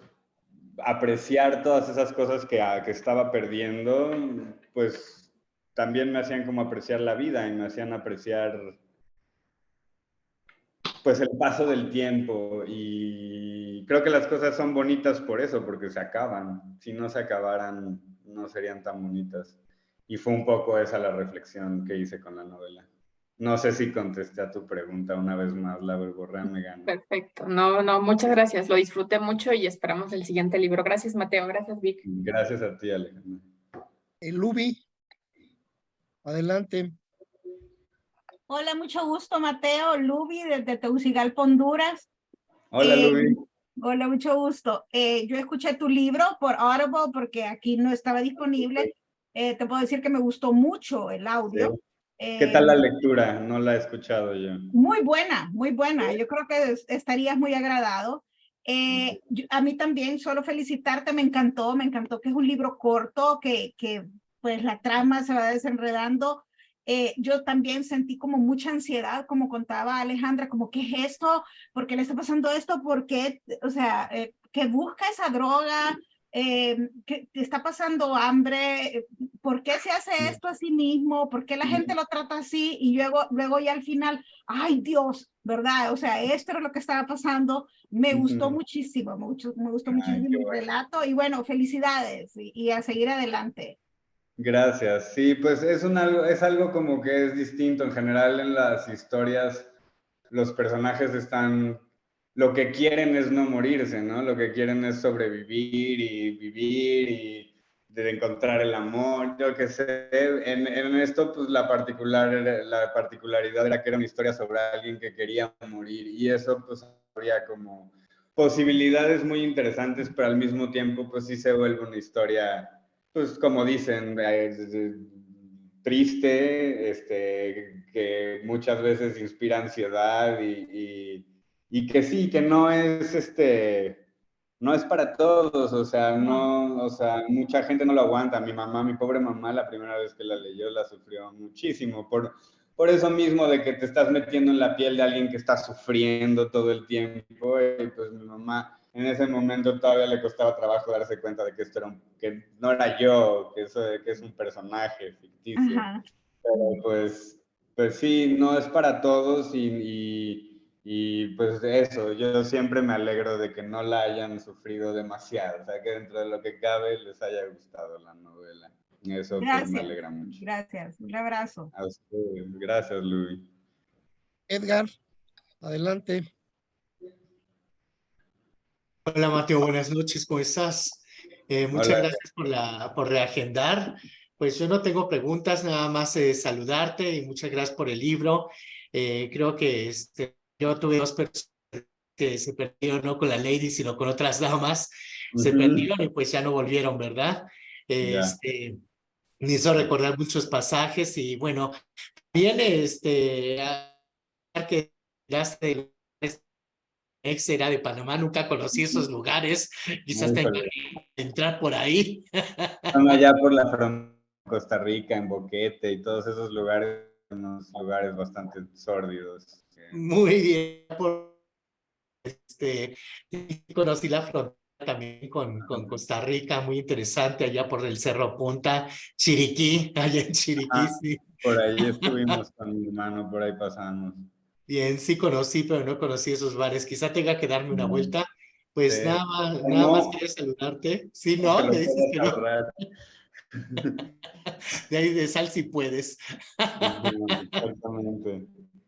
[SPEAKER 2] apreciar todas esas cosas que estaba perdiendo, pues también me hacían como apreciar la vida y me hacían apreciar pues el paso del tiempo, y creo que las cosas son bonitas por eso, porque se acaban. Si no se acabaran, no serían tan bonitas. Y fue un poco esa la reflexión que hice con la novela. No sé si contesté a tu pregunta una vez más, la verborrea me ganó.
[SPEAKER 8] Perfecto. No, no, muchas gracias. Lo disfruté mucho y esperamos el siguiente libro. Gracias, Mateo. Gracias, Vic.
[SPEAKER 2] Gracias a ti, Alejandra.
[SPEAKER 3] Lubi, adelante.
[SPEAKER 9] Hola, mucho gusto, Mateo. Lubi, desde Tegucigalpa, Honduras.
[SPEAKER 2] Hola, Lubi.
[SPEAKER 9] Hola, mucho gusto. Yo escuché tu libro por Audible porque aquí no estaba disponible. Te puedo decir que me gustó mucho el audio.
[SPEAKER 2] Sí. ¿Qué tal la lectura? No la he escuchado yo.
[SPEAKER 9] Muy buena, muy buena. Yo creo que estarías muy agradado. A mí también, solo felicitarte, me encantó que es un libro corto, que pues la trama se va desenredando. Yo también sentí como mucha ansiedad, como contaba Alejandra, como ¿qué es esto? ¿Por qué le está pasando esto? ¿Por qué? O sea, que busca esa droga, que está pasando hambre, ¿por qué se hace esto a sí mismo? ¿Por qué la gente lo trata así? Y luego ya al final, ¡ay Dios! ¿Verdad? O sea, esto era lo que estaba pasando. Me gustó muchísimo, me gustó muchísimo el relato y bueno, felicidades y a seguir adelante.
[SPEAKER 2] Gracias. Sí, pues es algo como que es distinto. En general en las historias los personajes lo que quieren es no morirse, ¿no? Lo que quieren es sobrevivir y vivir y de encontrar el amor, yo qué sé. En esto, pues la particularidad era que era una historia sobre alguien que quería morir, y eso pues había como posibilidades muy interesantes, pero al mismo tiempo pues sí se vuelve una historia, pues como dicen, triste, que muchas veces inspira ansiedad y que sí, que no es para todos, o sea, mucha gente no lo aguanta. Mi pobre mamá, la primera vez que la leyó, la sufrió muchísimo por eso mismo de que te estás metiendo en la piel de alguien que está sufriendo todo el tiempo, y pues mi mamá en ese momento todavía le costaba trabajo darse cuenta de que que no era yo, que es un personaje ficticio.
[SPEAKER 9] Ajá.
[SPEAKER 2] Pero pues sí, no es para todos, y pues eso, yo siempre me alegro de que no la hayan sufrido demasiado, o sea, que dentro de lo que cabe les haya gustado la novela. Eso pues me alegra mucho.
[SPEAKER 9] Gracias, un abrazo.
[SPEAKER 2] A ustedes, gracias, Luis.
[SPEAKER 3] Edgar, adelante.
[SPEAKER 10] Hola Mateo, buenas noches, ¿cómo estás? Muchas
[SPEAKER 2] Hola.
[SPEAKER 10] gracias por reagendar. Pues yo no tengo preguntas, nada más saludarte y muchas gracias por el libro. Creo que yo tuve dos personas que se perdieron, no con la Lady, sino con otras damas. Se perdieron y pues ya no volvieron, ¿verdad? Me hizo recordar muchos pasajes y bueno, viene que ex era de Panamá, nunca conocí esos lugares, quizás tenga que entrar por ahí.
[SPEAKER 2] Están allá por la frontera, Costa Rica, en Boquete y todos esos lugares, unos lugares bastante sórdidos.
[SPEAKER 10] Muy bien, conocí la frontera también con Costa Rica, muy interesante, allá por el Cerro Punta, Chiriquí, allá en Chiriquí, sí.
[SPEAKER 2] Por ahí estuvimos con mi hermano, por ahí pasamos.
[SPEAKER 10] Bien, sí conocí, pero no conocí esos bares. Quizá tenga que darme una vuelta. Pues
[SPEAKER 2] Sí.
[SPEAKER 10] nada más quería saludarte. Sí, ¿no? Me dices que no. De ahí de sal si puedes.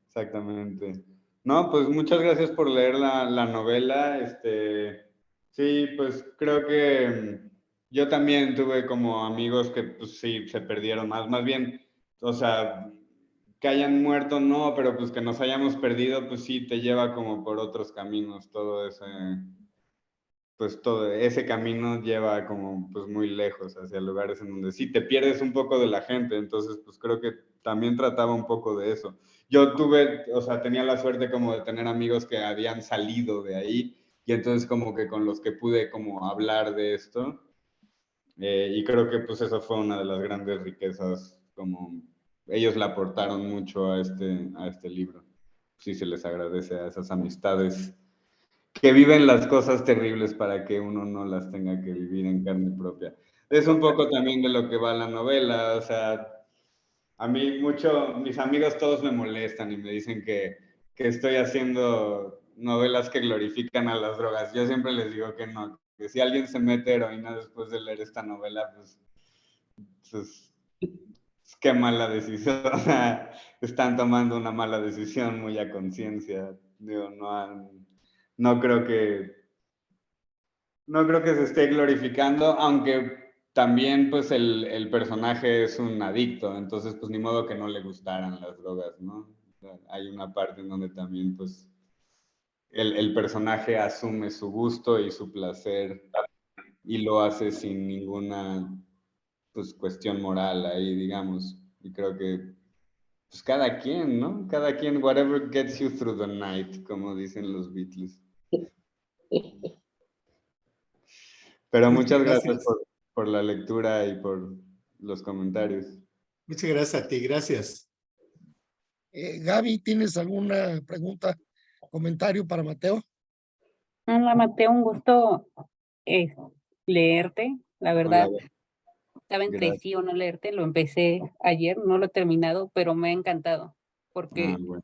[SPEAKER 2] Exactamente. No, pues muchas gracias por leer la novela. Sí, pues creo que yo también tuve como amigos que pues sí se perdieron más bien, o sea, que hayan muerto, no, pero pues que nos hayamos perdido, pues sí, te lleva como por otros caminos, pues todo ese camino lleva como pues muy lejos hacia lugares en donde sí te pierdes un poco de la gente, entonces pues creo que también trataba un poco de eso. Yo tuve, o sea, tenía la suerte como de tener amigos que habían salido de ahí y entonces como que con los que pude como hablar de esto y creo que pues eso fue una de las grandes riquezas, como ellos le aportaron mucho a este libro. Sí se les agradece a esas amistades que viven las cosas terribles para que uno no las tenga que vivir en carne propia. Es un poco también de lo que va la novela, o sea, a mí mis amigos todos me molestan y me dicen que estoy haciendo novelas que glorifican a las drogas. Yo siempre les digo que no, que si alguien se mete heroína después de leer esta novela, pues qué mala decisión. Están tomando una mala decisión muy a conciencia. Digo, no creo que se esté glorificando, aunque también pues el personaje es un adicto, entonces pues ni modo que no le gustaran las drogas, ¿no? O sea, hay una parte en donde también pues el personaje asume su gusto y su placer y lo hace sin ninguna pues cuestión moral ahí, digamos. Y creo que pues cada quien, ¿no? Cada quien, whatever gets you through the night, como dicen los Beatles. Pero muchas gracias por la lectura y por los comentarios.
[SPEAKER 10] Muchas gracias a ti, gracias.
[SPEAKER 3] Gaby, ¿tienes alguna pregunta, comentario para Mateo?
[SPEAKER 11] Hola Mateo, un gusto leerte, la verdad.
[SPEAKER 2] Hola,
[SPEAKER 11] Estaba entre
[SPEAKER 2] gracias.
[SPEAKER 11] sí o no leerte, lo empecé ayer, no lo he terminado, pero me ha encantado,
[SPEAKER 2] Bueno.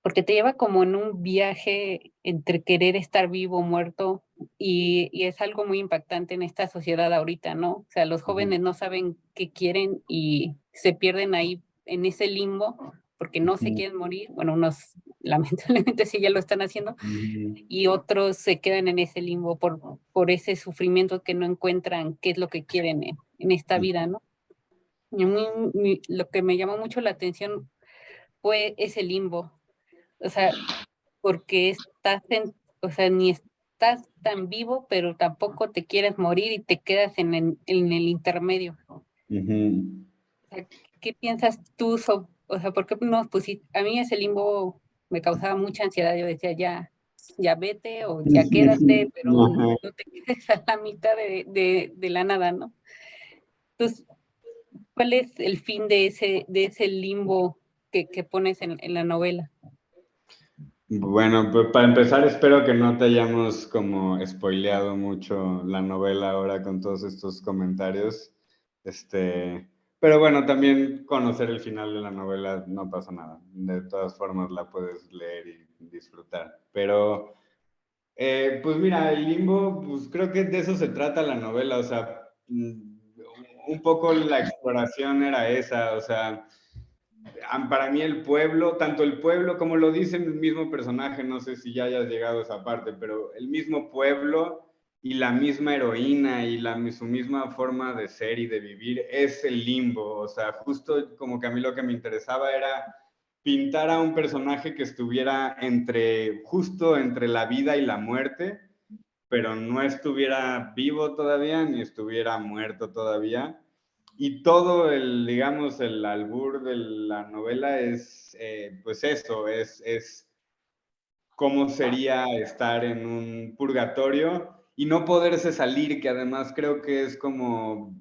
[SPEAKER 11] porque te lleva como en un viaje entre querer estar vivo o muerto, y es algo muy impactante en esta sociedad ahorita, ¿no? O sea, los jóvenes no saben qué quieren y se pierden ahí en ese limbo porque no se quieren morir. Bueno, unos lamentablemente sí ya lo están haciendo, y otros se quedan en ese limbo por ese sufrimiento que no encuentran qué es lo que quieren en esta vida, ¿no? Y a mí, lo que me llamó mucho la atención fue ese limbo, o sea, porque o sea, ni estás tan vivo, pero tampoco te quieres morir y te quedas en el intermedio. O sea, ¿qué piensas tú o sea, por qué no pusiste? A mí ese limbo me causaba mucha ansiedad, yo decía, ya vete o ya quédate, pero no te quedes a la mitad de la nada, ¿no? Entonces, ¿cuál es el fin de ese limbo que pones en la novela?
[SPEAKER 2] Bueno, pues para empezar espero que no te hayamos como spoileado mucho la novela ahora con todos estos comentarios. Pero bueno, también conocer el final de la novela no pasa nada. De todas formas la puedes leer y disfrutar. Pero pues mira, el limbo, pues creo que de eso se trata la novela, o sea, un poco la exploración era esa, o sea, para mí el pueblo, tanto el pueblo como lo dice el mismo personaje, no sé si ya hayas llegado a esa parte, pero el mismo pueblo y la misma heroína y su misma forma de ser y de vivir es el limbo, o sea, justo como que a mí lo que me interesaba era pintar a un personaje que estuviera justo entre la vida y la muerte, pero no estuviera vivo todavía ni estuviera muerto todavía. Y todo digamos, el albur de la novela es, pues eso, es cómo sería estar en un purgatorio y no poderse salir, que además creo que es como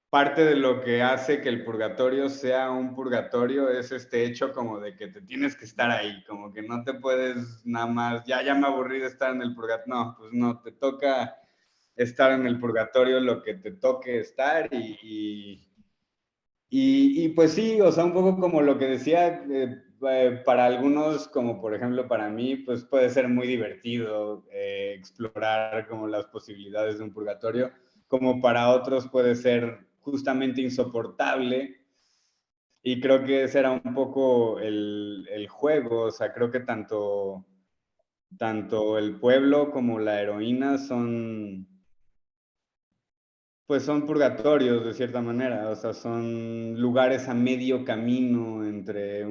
[SPEAKER 2] parte de lo que hace que el purgatorio sea un purgatorio, es este hecho como de que te tienes que estar ahí, como que no te puedes nada más, ya me aburrí de estar en el purgatorio, no, pues no, te toca estar en el purgatorio lo que te toque estar y pues sí, o sea, un poco como lo que decía, para algunos, como por ejemplo para mí, pues puede ser muy divertido explorar como las posibilidades de un purgatorio, como para otros puede ser justamente insoportable. Y creo que ese era un poco el juego, o sea, creo que tanto el pueblo como la heroína pues son purgatorios de cierta manera, o sea, son lugares a medio camino entre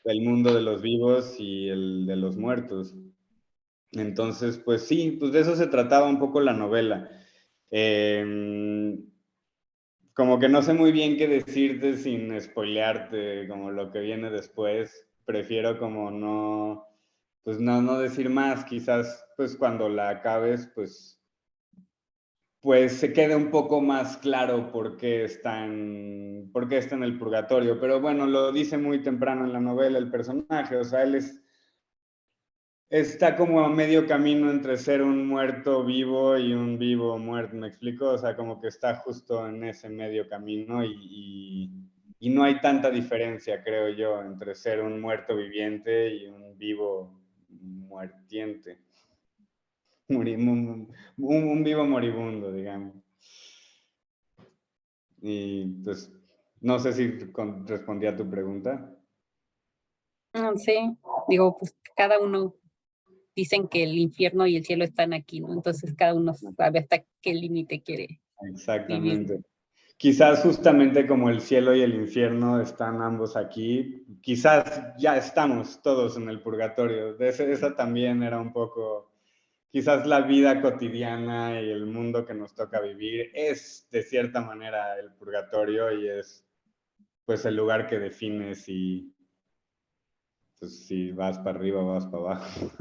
[SPEAKER 2] el mundo de los vivos y el de los muertos. Entonces, pues sí, pues de eso se trataba un poco la novela. Como que no sé muy bien qué decirte sin spoilearte como lo que viene después. Prefiero como no, pues no decir más. Quizás pues cuando la acabes, pues se quede un poco más claro por qué está en el purgatorio. Pero bueno, lo dice muy temprano en la novela el personaje, o sea, está como a medio camino entre ser un muerto vivo y un vivo muerto, ¿me explico? O sea, como que está justo en ese medio camino y no hay tanta diferencia, creo yo, entre ser un muerto viviente y un vivo muertiente. Un vivo moribundo, digamos. Y pues, no sé si respondí a tu pregunta.
[SPEAKER 11] Sí, digo, pues cada uno dicen que el infierno y el cielo están aquí, ¿no? Entonces cada uno sabe hasta qué límite quiere vivir.
[SPEAKER 2] Exactamente. Quizás justamente como el cielo y el infierno están ambos aquí, quizás ya estamos todos en el purgatorio. Esa también era un poco, quizás la vida cotidiana y el mundo que nos toca vivir es de cierta manera el purgatorio y es pues el lugar que define si, pues, si vas para arriba o vas para abajo.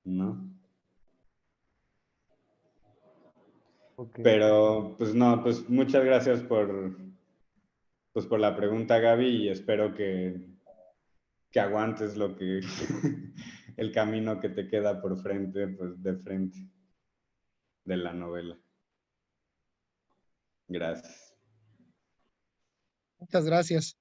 [SPEAKER 2] ¿No?
[SPEAKER 1] Ok.
[SPEAKER 2] Pero pues no, pues muchas gracias por la pregunta, Gaby, y espero que aguantes el camino que te queda por frente, pues de frente de la novela. Gracias.
[SPEAKER 3] Muchas gracias.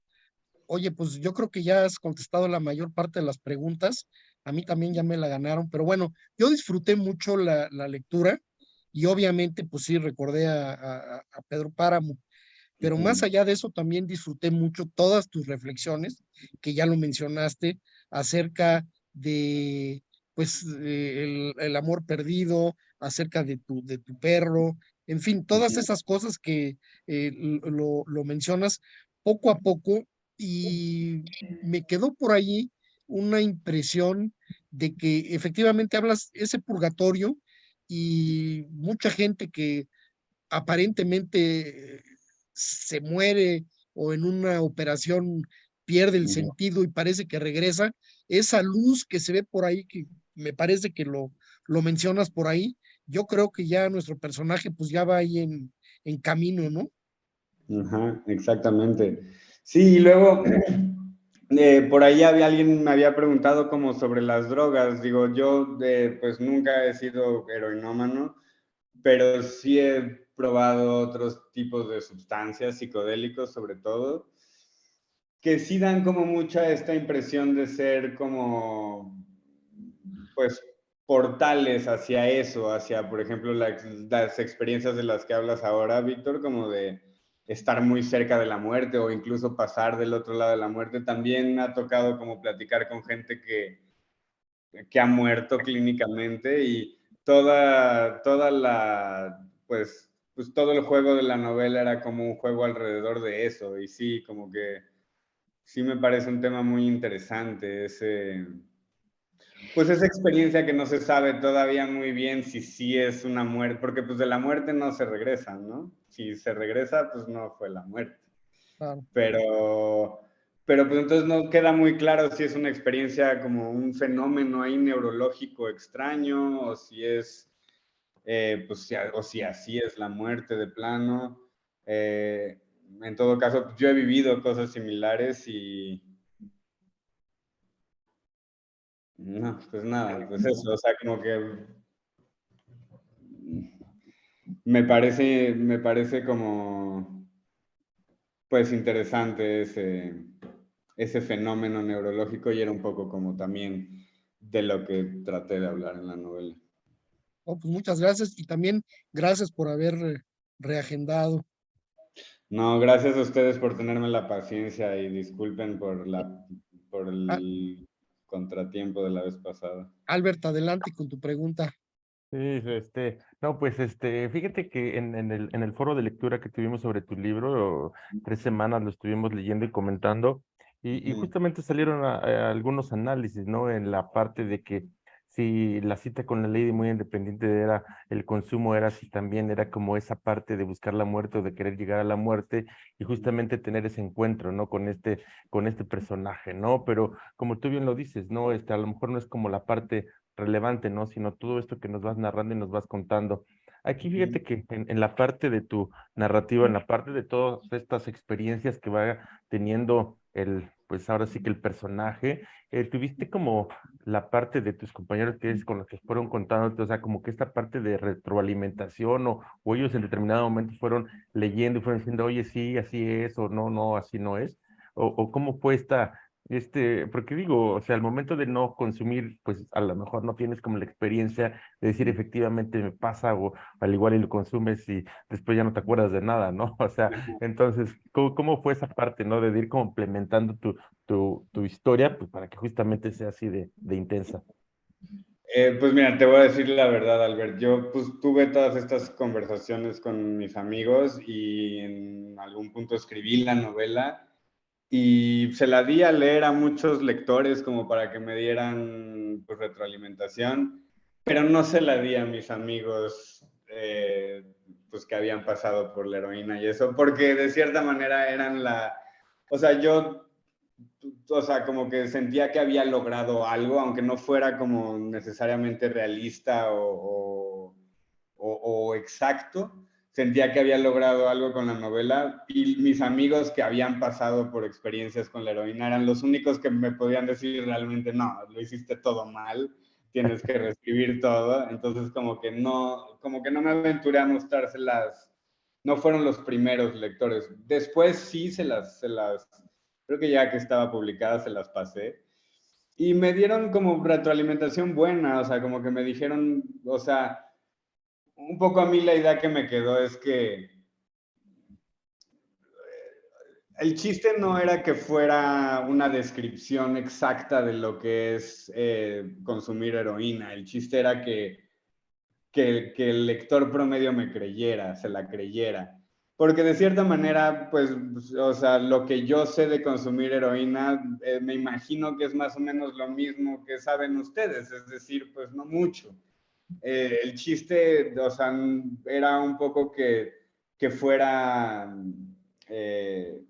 [SPEAKER 3] Oye, pues yo creo que ya has contestado la mayor parte de las preguntas. A mí también ya me la ganaron, pero bueno, yo disfruté mucho la lectura y obviamente, pues sí, recordé a Pedro Páramo, pero más allá de eso también disfruté mucho todas tus reflexiones, que ya lo mencionaste, acerca de, pues, el amor perdido, acerca de tu perro, en fin, todas esas cosas que lo mencionas poco a poco y me quedó por ahí una impresión de que efectivamente hablas ese purgatorio y mucha gente que aparentemente se muere o en una operación pierde el sentido y parece que regresa, esa luz que se ve por ahí, que me parece que lo mencionas por ahí, yo creo que ya nuestro personaje pues ya va ahí en camino, ¿no?
[SPEAKER 2] Ajá, exactamente. Sí, y luego por ahí alguien me había preguntado como sobre las drogas. Digo, yo pues nunca he sido heroinómano, pero sí he probado otros tipos de sustancias, psicodélicos sobre todo, que sí dan como mucha esta impresión de ser como, pues, portales hacia eso, hacia, por ejemplo, las experiencias de las que hablas ahora, Víctor, como de estar muy cerca de la muerte o incluso pasar del otro lado de la muerte. También me ha tocado como platicar con gente que ha muerto clínicamente y pues todo el juego de la novela era como un juego alrededor de eso. Y sí, como que sí me parece un tema muy interesante pues esa experiencia que no se sabe todavía muy bien si sí es una muerte, porque pues de la muerte no se regresa, ¿no? Si se regresa, pues no fue la muerte.
[SPEAKER 3] Claro.
[SPEAKER 2] Pero pues entonces no queda muy claro si es una experiencia como un fenómeno ahí neurológico extraño o si es, o si así es la muerte de plano. En todo caso, yo he vivido cosas similares y no, pues nada, pues eso, o sea, como que me parece como, pues interesante ese fenómeno neurológico y era un poco como también de lo que traté de hablar en la novela.
[SPEAKER 3] Oh, pues muchas gracias y también gracias por haber reagendado.
[SPEAKER 2] No, gracias a ustedes por tenerme la paciencia y disculpen por el contratiempo de la vez pasada.
[SPEAKER 3] Albert, adelante con tu pregunta.
[SPEAKER 1] Sí, no, pues fíjate que en el foro de lectura que tuvimos sobre tu libro, 3 semanas lo estuvimos leyendo y comentando, y
[SPEAKER 2] Ujú,
[SPEAKER 1] justamente salieron algunos análisis, ¿no? En la parte de que si la cita con la ley muy independiente era el consumo, era si también era como esa parte de buscar la muerte o de querer llegar a la muerte, y justamente tener ese encuentro, ¿no? Con este personaje, ¿no? Pero como tú bien lo dices, ¿no? A lo mejor no es como la parte relevante, ¿no? Sino todo esto que nos vas narrando y nos vas contando. Aquí
[SPEAKER 2] ujú.
[SPEAKER 1] fíjate que en la parte de tu narrativa, en la parte de todas estas experiencias que va teniendo pues ahora sí que el personaje, tuviste como la parte de tus compañeros que es con los que fueron contando, o sea, como que esta parte de retroalimentación o ellos en determinado momento fueron leyendo y fueron diciendo, oye, sí, así es, o no, no, así no es, o cómo fue porque digo, o sea, al momento de no consumir, pues a lo mejor no tienes como la experiencia de decir efectivamente me pasa o al igual y lo consumes y después ya no te acuerdas de nada, ¿no? O sea, entonces, ¿cómo fue esa parte, ¿no? De ir complementando tu historia, pues para que justamente sea así de intensa.
[SPEAKER 2] Pues mira, te voy a decir la verdad, Albert. Yo pues tuve todas estas conversaciones con mis amigos y en algún punto escribí la novela y se la di a leer a muchos lectores como para que me dieran pues, retroalimentación, pero no se la di a mis amigos pues que habían pasado por la heroína y eso, porque de cierta manera eran o sea, o sea, como que sentía que había logrado algo, aunque no fuera como necesariamente realista o exacto, sentía que había logrado algo con la novela y mis amigos que habían pasado por experiencias con la heroína eran los únicos que me podían decir realmente, no, lo hiciste todo mal, tienes que reescribir todo, entonces como que no me aventuré a mostrárselas, no fueron los primeros lectores, después sí creo que ya que estaba publicada se las pasé. Y me dieron como retroalimentación buena, o sea, como que me dijeron, o sea, un poco a mí la idea que me quedó es que el chiste no era que fuera una descripción exacta de lo que es consumir heroína, el chiste era que el lector promedio me creyera, se la creyera. Porque de cierta manera, pues, o sea, lo que yo sé de consumir heroína, me imagino que es más o menos lo mismo que saben ustedes, es decir, pues no mucho. El chiste, o sea, era un poco que fuera, eh,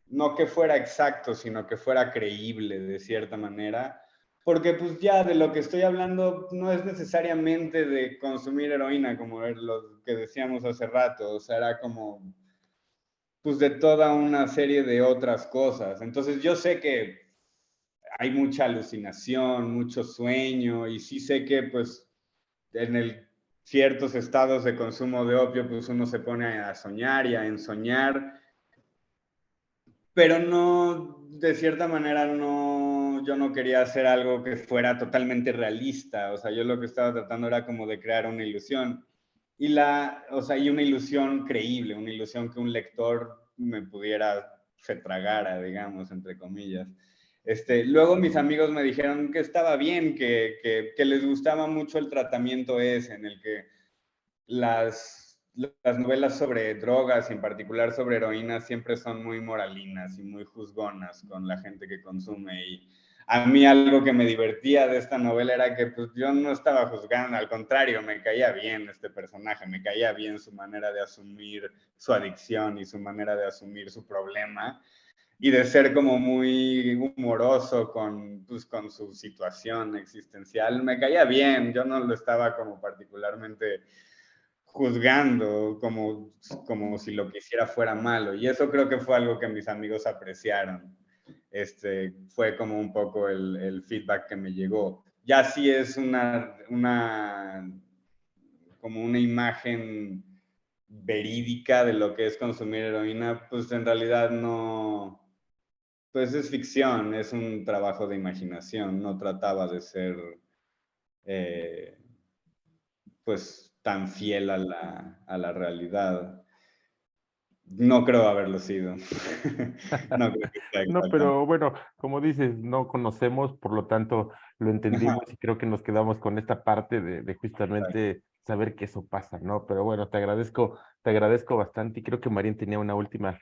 [SPEAKER 2] no que fuera exacto, sino que fuera creíble de cierta manera, porque pues ya de lo que estoy hablando no es necesariamente de consumir heroína, como lo que decíamos hace rato, o sea, era como pues de toda una serie de otras cosas. Entonces yo sé que hay mucha alucinación, mucho sueño, y sí sé que pues en ciertos estados de consumo de opio, pues uno se pone a soñar y a ensoñar, pero no, de cierta manera no, yo no quería hacer algo que fuera totalmente realista, o sea, yo lo que estaba tratando era como de crear una ilusión, o sea, y una ilusión creíble, una ilusión que un lector me pudiera, se tragara, digamos, entre comillas. Luego mis amigos me dijeron que estaba bien, que les gustaba mucho el tratamiento ese, en el que las novelas sobre drogas, y en particular sobre heroína, siempre son muy moralinas y muy juzgonas con la gente que consume. Y a mí algo que me divertía de esta novela era que pues, yo no estaba juzgando, al contrario, me caía bien este personaje, me caía bien su manera de asumir su adicción y su manera de asumir su problema y de ser como muy humoroso pues, con su situación existencial. Me caía bien, yo no lo estaba como particularmente juzgando como si lo que hiciera fuera malo. Y eso creo que fue algo que mis amigos apreciaron. Fue como un poco el feedback que me llegó. Ya sí es como una imagen verídica de lo que es consumir heroína, pues en realidad no, pues es ficción, es un trabajo de imaginación, no trataba de ser eh, pues tan fiel a la realidad. No creo haberlo sido. No creo que sea
[SPEAKER 1] No,
[SPEAKER 2] exactamente.
[SPEAKER 1] pero bueno, como dices, no conocemos, por lo tanto lo entendimos y creo que nos quedamos con esta parte de justamente saber que eso pasa, ¿no? Pero bueno, te agradezco bastante y creo que Marín tenía una última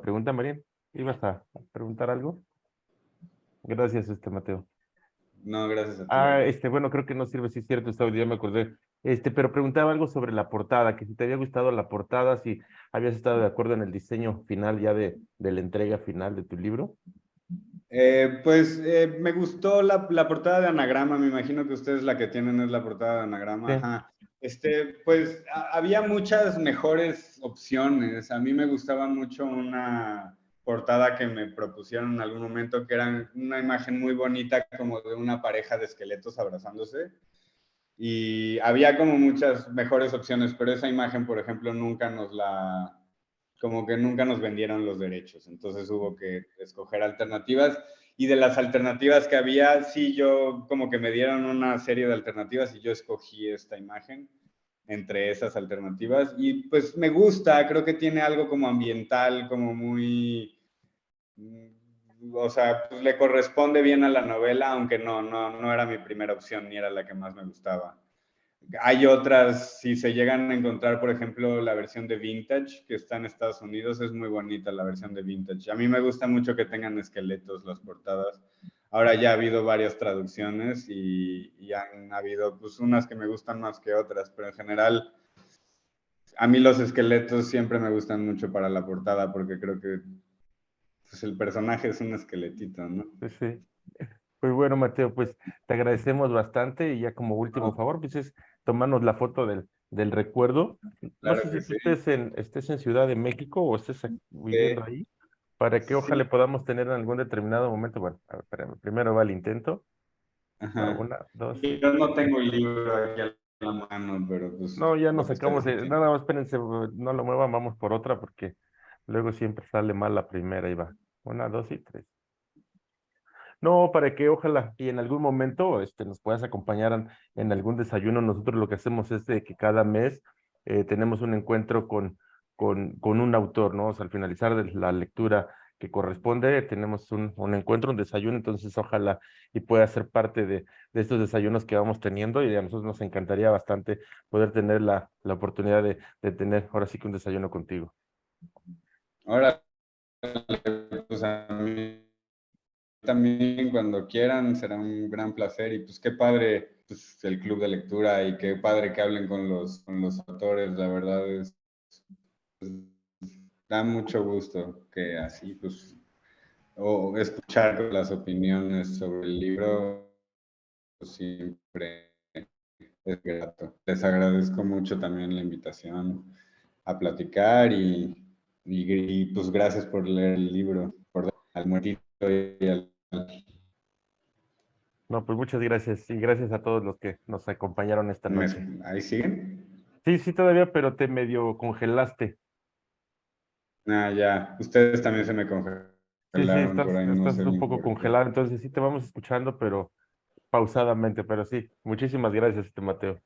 [SPEAKER 1] pregunta. Marín, ¿ibas a preguntar algo? Gracias, Mateo.
[SPEAKER 2] No, gracias a ti,
[SPEAKER 1] Ah,
[SPEAKER 2] David.
[SPEAKER 1] bueno, creo que no sirve, sí es cierto, ya me acordé. Pero preguntaba algo sobre la portada, que si te había gustado la portada, si habías estado de acuerdo en el diseño final ya de la entrega final de tu libro.
[SPEAKER 2] Pues me gustó la portada de Anagrama, me imagino que ustedes la que tienen es la portada de Anagrama,
[SPEAKER 1] Sí.
[SPEAKER 2] ajá. Pues había muchas mejores opciones. A mí me gustaba mucho una portada que me propusieron en algún momento, que era una imagen muy bonita como de una pareja de esqueletos abrazándose. Y había como muchas mejores opciones, pero esa imagen, por ejemplo, como que nunca nos vendieron los derechos, entonces hubo que escoger alternativas, y de las alternativas que había, sí, yo como que me dieron una serie de alternativas y yo escogí esta imagen entre esas alternativas, y pues me gusta, creo que tiene algo como ambiental, como muy, o sea, pues le corresponde bien a la novela, aunque no era mi primera opción, ni era la que más me gustaba. Hay otras, si se llegan a encontrar, por ejemplo, la versión de Vintage, que está en Estados Unidos, es muy bonita la versión de Vintage. A mí me gusta mucho que tengan esqueletos las portadas. Ahora ya ha habido varias traducciones y han habido pues unas que me gustan más que otras, pero en general a mí los esqueletos siempre me gustan mucho para la portada porque creo que pues, el personaje es un esqueletito, ¿no?
[SPEAKER 1] Sí, sí. Pues bueno, Mateo, pues te agradecemos bastante y ya como último
[SPEAKER 2] No,
[SPEAKER 1] favor, pues es tomarnos la foto del recuerdo. No sé
[SPEAKER 2] claro que
[SPEAKER 1] si tú
[SPEAKER 2] sí.
[SPEAKER 1] estés en Ciudad de México o estés viviendo ahí, para que
[SPEAKER 2] Sí.
[SPEAKER 1] ojalá podamos tener en algún determinado momento. Bueno, a ver, espérame, primero va el intento. Va
[SPEAKER 2] Ajá.
[SPEAKER 1] una, dos y
[SPEAKER 2] Yo no
[SPEAKER 1] tres.
[SPEAKER 2] tengo el libro aquí a la mano, pero pues
[SPEAKER 1] No, ya nos
[SPEAKER 2] lo que
[SPEAKER 1] sacamos
[SPEAKER 2] ustedes
[SPEAKER 1] de.
[SPEAKER 2] entiendan.
[SPEAKER 1] Nada más, espérense, no lo muevan, vamos por otra porque luego siempre sale mal la primera y va. Una, dos y tres. No, para que ojalá y en algún momento nos puedas acompañar en algún desayuno. Nosotros lo que hacemos es de que cada mes tenemos un encuentro con un autor, ¿no? O sea, al finalizar de la lectura que corresponde, tenemos un encuentro, un desayuno, entonces ojalá y pueda ser parte de estos desayunos que vamos teniendo y a nosotros nos encantaría bastante poder tener la oportunidad de tener ahora sí que un desayuno contigo.
[SPEAKER 2] Ahora, pues a mí también cuando quieran será un gran placer y pues qué padre pues, el club de lectura y qué padre que hablen con los autores, la verdad es, pues, da mucho gusto que así pues, o escuchar las opiniones sobre el libro, pues, siempre es grato. Les agradezco mucho también la invitación a platicar y pues gracias por leer el libro, por al muertito y al...
[SPEAKER 1] No, pues muchas gracias y gracias a todos los que nos acompañaron esta noche.
[SPEAKER 2] ¿Ahí siguen?
[SPEAKER 1] Sí, sí, todavía, pero te medio congelaste.
[SPEAKER 2] Ah, ya. Ustedes también se me
[SPEAKER 1] Sí, sí,
[SPEAKER 2] congelaron por ahí, no
[SPEAKER 1] estás
[SPEAKER 2] sé
[SPEAKER 1] un
[SPEAKER 2] bien
[SPEAKER 1] poco
[SPEAKER 2] por qué.
[SPEAKER 1] congelado, entonces sí te vamos escuchando, pero pausadamente, pero sí. Muchísimas gracias, Mateo.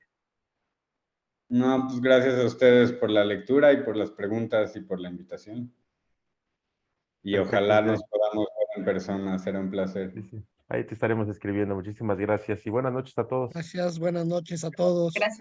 [SPEAKER 2] No, pues gracias a ustedes por la lectura y por las preguntas y por la invitación. Y
[SPEAKER 1] Perfecto,
[SPEAKER 2] ojalá
[SPEAKER 1] sí,
[SPEAKER 2] nos podamos ver en persona, será un placer.
[SPEAKER 1] sí, sí. Ahí te estaremos escribiendo. Muchísimas gracias y buenas noches a todos.
[SPEAKER 3] Gracias, buenas noches a todos.
[SPEAKER 8] Gracias.